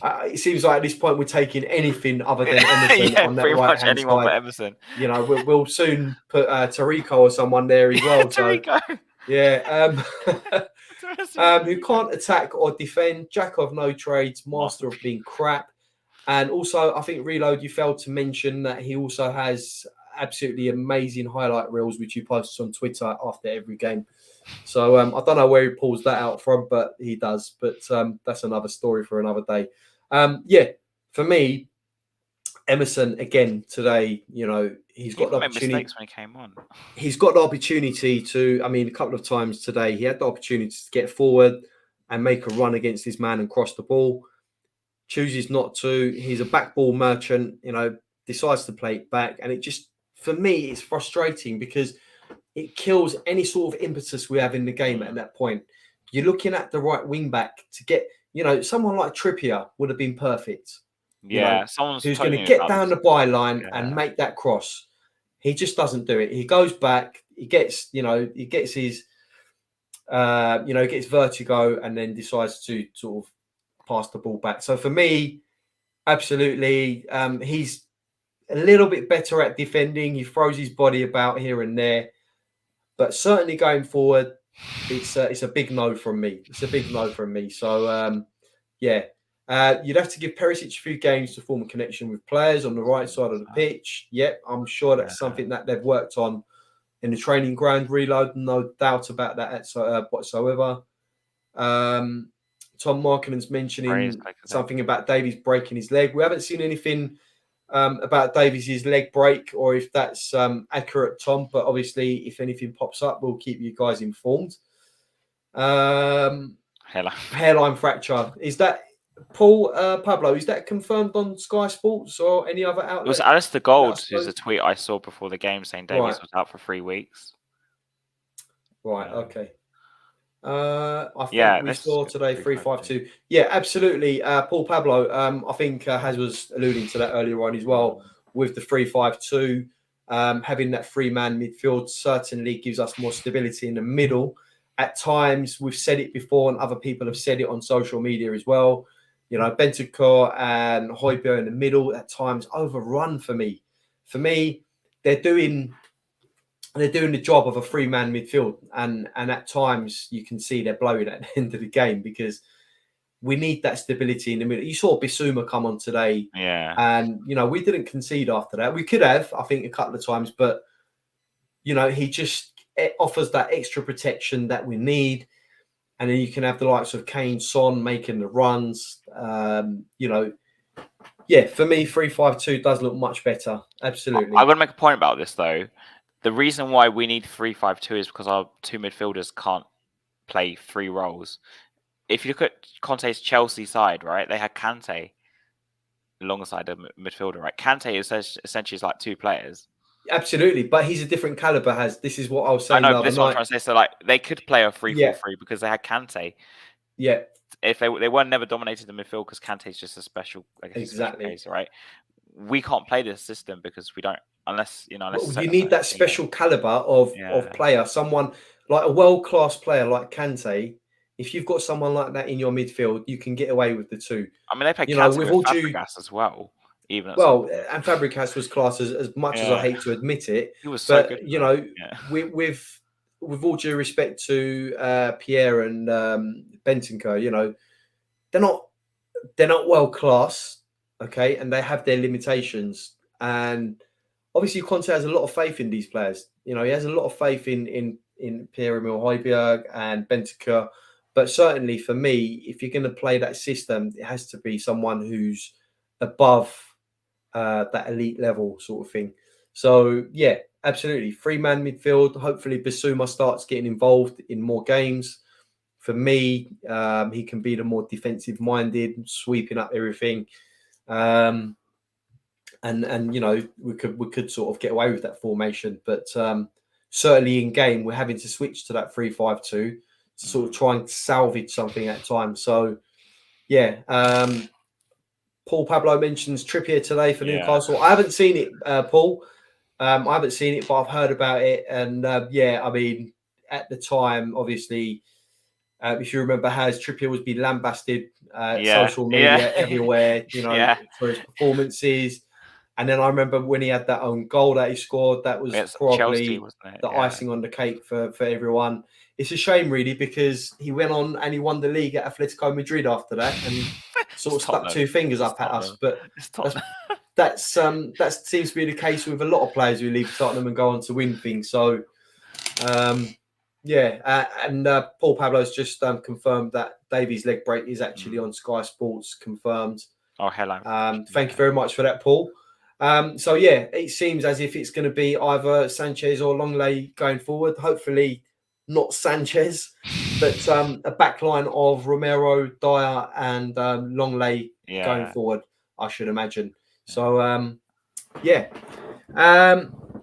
It seems like at this point we're taking anything other than Emerson on that right hand anyone side. But Emerson. You know, we'll soon put Tarico or someone there as well. Tarico. Who can't attack or defend, jack of no trades, master of being crap. And also, I think, Reload, you failed to mention that he also has absolutely amazing highlight reels, which he posts on Twitter after every game. So I don't know where he pulls that out from, but he does. But that's another story for another day. For me, Emerson, again, today, you know, he's got the opportunity. Mistakes when he came on. He's got the opportunity to, I mean, a couple of times today, he had the opportunity to get forward and make a run against his man and cross the ball. Chooses not to. He's a back ball merchant, you know, decides to play it back. And it just, for me, it's frustrating because it kills any sort of impetus we have in the game at that point. You're looking at the right wing back to get, you know, someone like Trippier would have been perfect. Someone who's going to get down the byline and make that cross. He just doesn't do it. He goes back. He gets his, gets vertigo and then decides to sort of pass the ball back. So for me, absolutely, he's a little bit better at defending. He throws his body about here and there, but certainly going forward, it's a big no from me. It's a big no from me. So you'd have to give Perisic a few games to form a connection with players on the right side of the pitch. Yep, I'm sure that's something that they've worked on in the training ground. Reload, no doubt about that whatsoever. Tom Markkinen's Praise mentioning back to that. something about Davies breaking his leg. We haven't seen anything about Davies' leg break or if that's accurate, Tom. But obviously, if anything pops up, we'll keep you guys informed. Hairline fracture. Is that Paul Pablo? Is that confirmed on Sky Sports or any other outlet? It was Alistair Gold, who's a tweet I saw before the game saying Davies was out for 3 weeks. Right. Okay. I think we saw today 3-5-2. Yeah, absolutely. Paul Pablo, I think Haz was alluding to that earlier on as well with the 3-5-2. Having that 3-man midfield certainly gives us more stability in the middle. At times, we've said it before, and other people have said it on social media as well. You know, Bentancur and Hojbjerg in the middle at times overrun for me. For me, they're doing the job of a 3-man midfield, and at times you can see they're blowing at the end of the game because we need that stability in the middle. You saw Bissouma come on today, and you know we didn't concede after that. We could have, I think, a couple of times, but you know he just offers that extra protection that we need, and then you can have the likes of Kane, Son making the runs. You know, yeah, for me, 3-5-2 does look much better. Absolutely. I want to make a point about this though. The reason why we need 3-5-2 is because our 2 midfielders can't play 3 roles. If you look at Conte's Chelsea side, right, they had Kante alongside a midfielder, right? Kante is essentially like 2 players. Absolutely, but he's a different caliber. This is what I was saying. I know, but this is what I'm trying to say. So like they could play a 3-4-3 because they had Kante. Yeah. If they weren't never dominated the midfield because Kante's just a special, exactly case, right? We can't play this system because we don't. Unless you need that special caliber of player, someone like a world-class player like Kante. If you've got someone like that in your midfield, you can get away with the 2. I mean, they played Kante with Fabregas as well. And Fabregas was class as much as I hate to admit it. He was so good. You know, with all due respect to Pierre and Bentancur, you know, they're not world class, okay, and they have their limitations. And obviously, Conte has a lot of faith in these players. You know, he has a lot of faith in Pierre-Emile Hojbjerg and Bentancur. But certainly for me, if you're going to play that system, it has to be someone who's above that elite level sort of thing. So, yeah, absolutely. 3-man midfield. Hopefully, Bissouma starts getting involved in more games. For me, he can be the more defensive-minded, sweeping up everything. And you know we could sort of get away with that formation, but certainly in game we're having to switch to that 3-5-2 to sort of try and salvage something at times. So yeah, Paul Pablo mentions Trippier today for Newcastle. I haven't seen it, Paul. I haven't seen it, but I've heard about it, and yeah, I mean at the time, obviously. If you remember, Trippier was being lambasted, social media everywhere, you know, for his performances. And then I remember when he had that own goal that he scored, that was probably Chelsea, the icing on the cake for everyone. It's a shame, really, because he went on and he won the league at Atletico Madrid after that and sort of stuck 2 fingers up at us. But that seems to be the case with a lot of players who leave Tottenham and go on to win things. So, and Paul Pablo's just confirmed that Davies' leg break is actually on Sky Sports, confirmed. Oh, hello. Thank you very much for that, Paul. So, yeah, it seems as if it's going to be either Sanchez or Longley going forward. Hopefully not Sanchez, but a backline of Romero, Dyer and Longley going forward, I should imagine. So,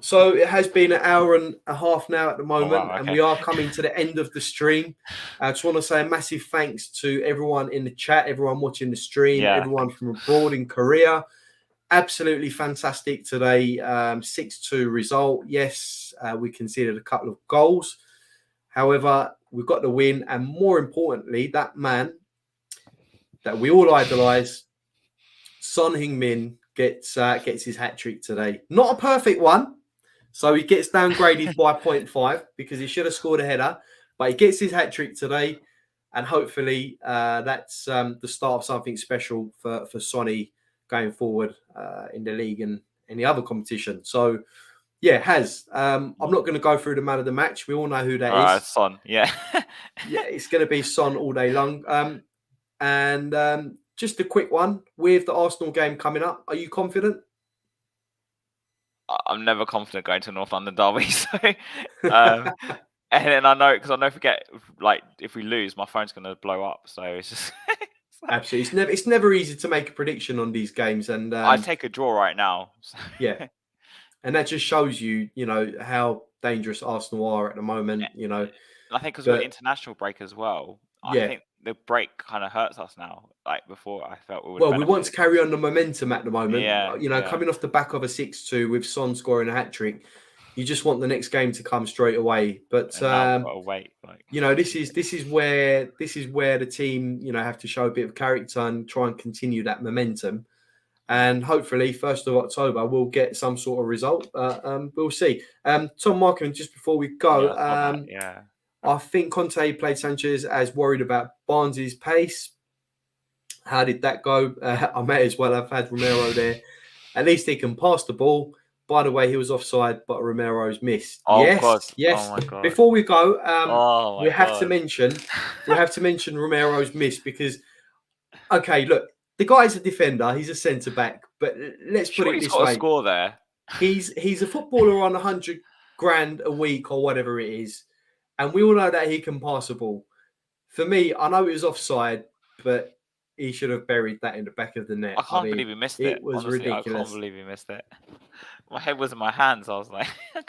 so it has been an hour and a half now at the moment, and we are coming to the end of the stream. I just want to say a massive thanks to everyone in the chat, everyone watching the stream, everyone from abroad in Korea. Absolutely fantastic today. 6-2 result. Yes, we conceded a couple of goals. However, we've got the win, and more importantly, that man that we all idolise, Son Heung-Min, gets his hat-trick today. Not a perfect one, so he gets downgraded by 0.5 because he should have scored a header, but he gets his hat-trick today, and hopefully that's the start of something special for Sonny going forward in the league and any other competition. So, yeah, I'm not going to go through the man of the match. We all know who that is. Son, yeah, it's going to be Son all day long. And just a quick one with the Arsenal game coming up. Are you confident? I'm never confident going to North London derby. So, and then I know forget like if we lose, my phone's going to blow up. So it's just Absolutely, it's never easy to make a prediction on these games. And I take a draw right now. So. Yeah, and that just shows you, how dangerous Arsenal are at the moment. I think because we're international break as well. Yeah. I think the break kind of hurts us now. Like before, I felt we would. Well, we want to carry on the momentum at the moment. Yeah, coming off the back of a 6-2 with Son scoring a hat trick, you just want the next game to come straight away. But wait, this is where the team have to show a bit of character and try and continue that momentum. And hopefully, 1st of October, we'll get some sort of result. We'll see. Tom Markham, just before we go, I think Conte played Sanchez as worried about Barnes' pace. How did that go? I may as well have had Romero there. At least he can pass the ball. By the way, he was offside, but Romero's missed. Oh, yes, of course. yes. Oh my God. Before we go, we have to mention Romero's miss because, okay, look, the guy's a defender. He's a centre back, but let's put it this way: a score there. He's a footballer on 100 grand a week or whatever it is, and we all know that he can pass a ball. For me, I know it was offside, but he should have buried that in the back of the net. I can't believe he missed it. It was Honestly, ridiculous. I can't believe he missed it. My head was in my hands. I was like,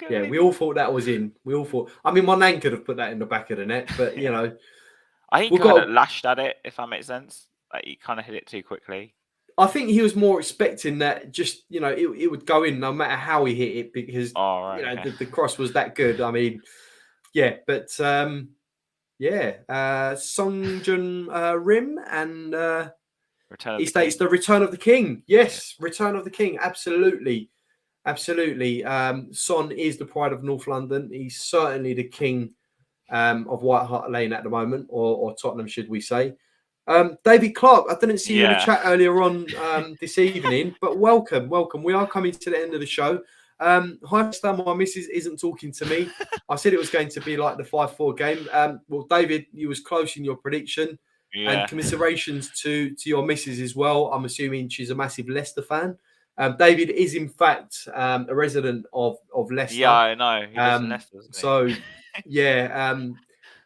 yeah, we all thought that was in. We all thought. I mean, my nan could have put that in the back of the net, but I think he kind of lashed at it. If that makes sense, like he kind of hit it too quickly. I think he was more expecting that just it would go in no matter how he hit it because the cross was that good. I mean, yeah, but Son Heung-Min and he states the return of the king. Yes, return of the king. Absolutely. Son is the pride of North London. He's certainly the king of White Hart Lane at the moment, or Tottenham, should we say. David Clark, I didn't see you in the chat earlier on this evening, but welcome. We are coming to the end of the show. Hi, Stan, my missus isn't talking to me. I said it was going to be like the 5-4 game. Well, David, you was close in your prediction. Yeah. And commiserations to your missus as well. I'm assuming she's a massive Leicester fan. David is, in fact, a resident of Leicester. Yeah, I know. He lives in Leicester, doesn't he? So, yeah.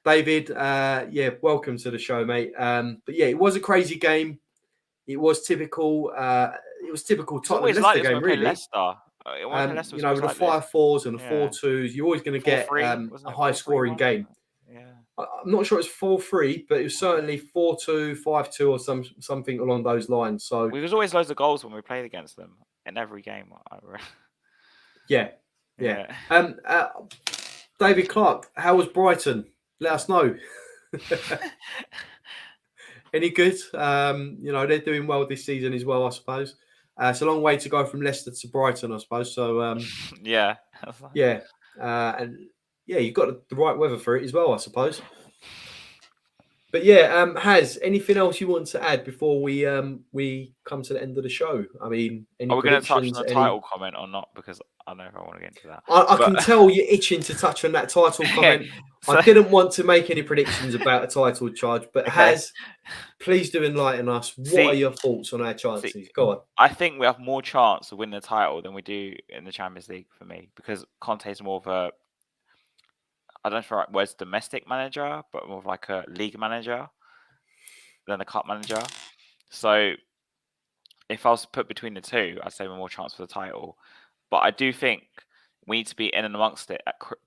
David, welcome to the show, mate. But yeah, it was a crazy game. It was typical. Tottenham Leicester game, really. Leicester. With the 5-4s and the 4-2s, you're always going to get a high-scoring game. Yeah. I'm not sure it's 4-3, but it was certainly 4-2, 5-2, or something along those lines. So there was always loads of goals when we played against them in every game. Yeah. David Clark, how was Brighton? Let us know. Any good? They're doing well this season as well, I suppose. It's a long way to go from Leicester to Brighton, I suppose. So yeah. And you've got the right weather for it as well, I suppose. But yeah, Has, anything else you want to add before we come to the end of the show? I mean, are we going to touch on the title comment or not? Because I don't know if I want to get into that. I can tell you're itching to touch on that title comment. So, I didn't want to make any predictions about a title charge, but Has, please do enlighten us. What are your thoughts on our chances? Go on. I think we have more chance of winning the title than we do in the Champions League for me, because Conte's more of a, I don't know if the right word's domestic manager, but more of like a league manager than a cup manager. So if I was to put between the two, I'd say we're more chance for the title. But I do think we need to be in and amongst it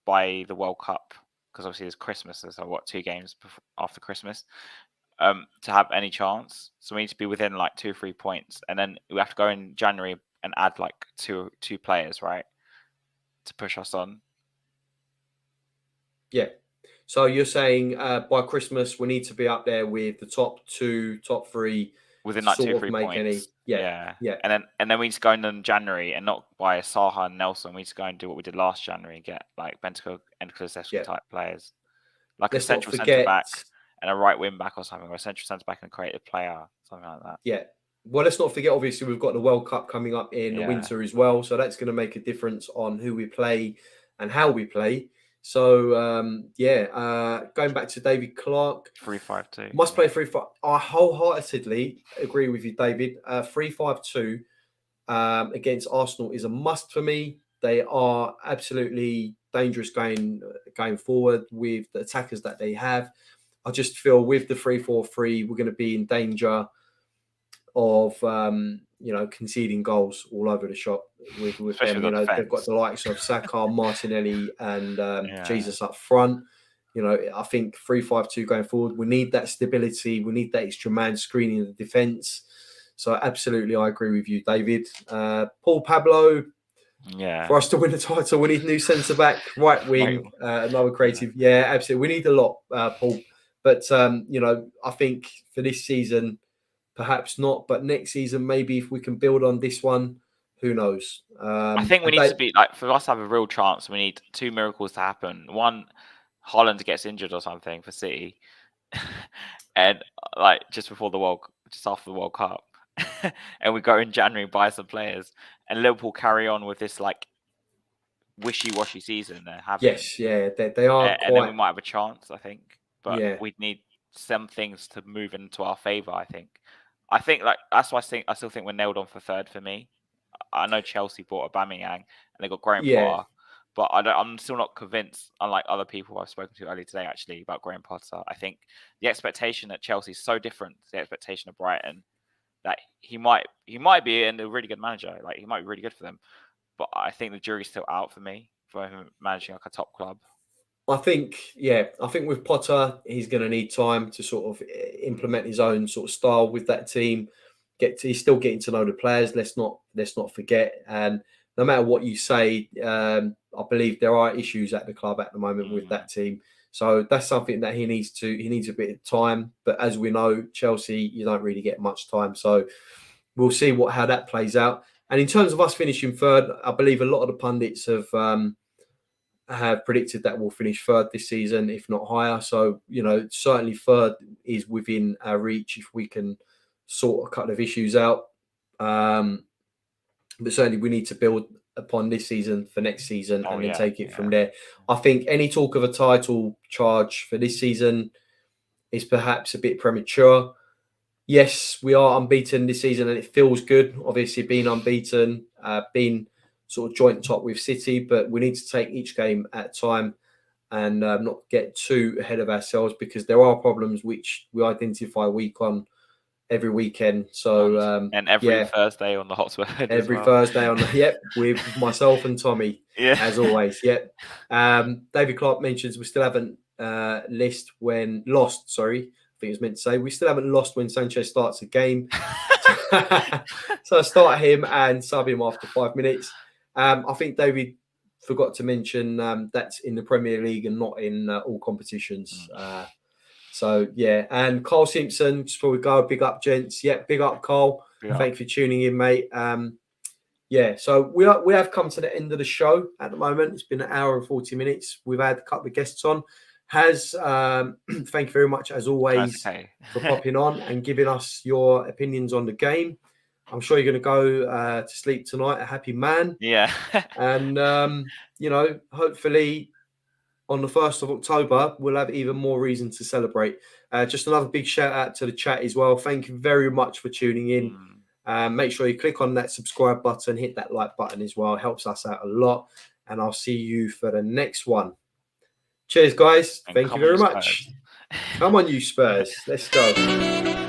by the World Cup, because obviously there's Christmas. There's 2 games after Christmas to have any chance. So we need to be within like 2 or 3 points, and then we have to go in January and add like two players, right, to push us on. Yeah. So you're saying by Christmas we need to be up there with the top 2, top 3 within like 2 or 3 points. Yeah. And then we need to go in January and not buy Saha and Nelson. We need to go and do what we did last January and get like Bentancur and Kulusevski type players, like a central centre back and a right wing back or something, or a central centre back and a creative player, something like that. Yeah. Well, let's not forget. Obviously, we've got the World Cup coming up in the winter as well, so that's going to make a difference on who we play and how we play. So going back to David Clark, 3-5-2. must play 3-5. I wholeheartedly agree with you, David. 3-5-2 against Arsenal is a must for me. They are absolutely dangerous going forward with the attackers that they have. I just feel with the 3-4-3, we're going to be in danger of conceding goals all over the shop with Especially them. with the They've got defence. the likes of Saka, Martinelli, and Jesus up front. I think 3-5-2 going forward. We need that stability. We need that extra man screening the defence. So absolutely, I agree with you, David. Paul Pablo. Yeah. For us to win the title, we need new centre back, right wing, another creative. Yeah, absolutely. We need a lot, Paul. But I think for this season, perhaps not. But next season, maybe if we can build on this one, who knows? I think we need to be like, for us to have a real chance, we need 2 miracles to happen. One, Holland gets injured or something for City, and just after the World Cup, and we go in January and buy some players, and Liverpool carry on with this wishy-washy season they're having. Yes, yeah, they are. And then we might have a chance, I think. But yeah, we'd need some things to move into our favour, I think. That's why I still think we're nailed on for third for me. I know Chelsea bought Aubameyang and they got Graham Potter, but I'm still not convinced, unlike other people I've spoken to earlier today, actually, about Graham Potter. I think the expectation at Chelsea is so different to the expectation of Brighton that he might be a really good manager. Like, he might be really good for them. But I think the jury's still out for me for him managing like a top club. I think with Potter, he's going to need time to sort of implement his own sort of style with that team. He's still getting to know the players. Let's not forget. And no matter what you say, I believe there are issues at the club at the moment with that team. So that's something that he needs a bit of time. But as we know, Chelsea, you don't really get much time. So we'll see how that plays out. And in terms of us finishing third, I believe a lot of the pundits have predicted that we'll finish third this season, if not higher. So, certainly third is within our reach if we can sort a couple of issues out. But certainly we need to build upon this season for next season and then take it from there. I think any talk of a title charge for this season is perhaps a bit premature. Yes, we are unbeaten this season and it feels good, obviously, being unbeaten, being sort of joint top with City, but we need to take each game at a time and not get too ahead of ourselves, because there are problems which we identify every weekend. So and every Thursday on the Hotspur Hood every Thursday on with myself and Tommy, as always. David Clark mentions we still haven't lost. Sorry, I think it was meant to say we still haven't lost when Sanchez starts a game. So I start him and sub him after 5 minutes. I think David forgot to mention that's in the Premier League and not in all competitions. And Carl Simpson, just before we go, big up, gents. Big up, Carl. Thanks for tuning in, mate. So we have come to the end of the show at the moment. It's been 1 hour and 40 minutes. We've had a couple of guests on. Thank you very much, as always, for popping on and giving us your opinions on the game. I'm sure you're going to go to sleep tonight a happy man. Yeah. And, hopefully on the 1st of October, we'll have even more reason to celebrate. Just another big shout out to the chat as well. Thank you very much for tuning in. Make sure you click on that subscribe button, hit that like button as well. It helps us out a lot. And I'll see you for the next one. Cheers, guys. Thank you very much. Come on, you Spurs. Let's go.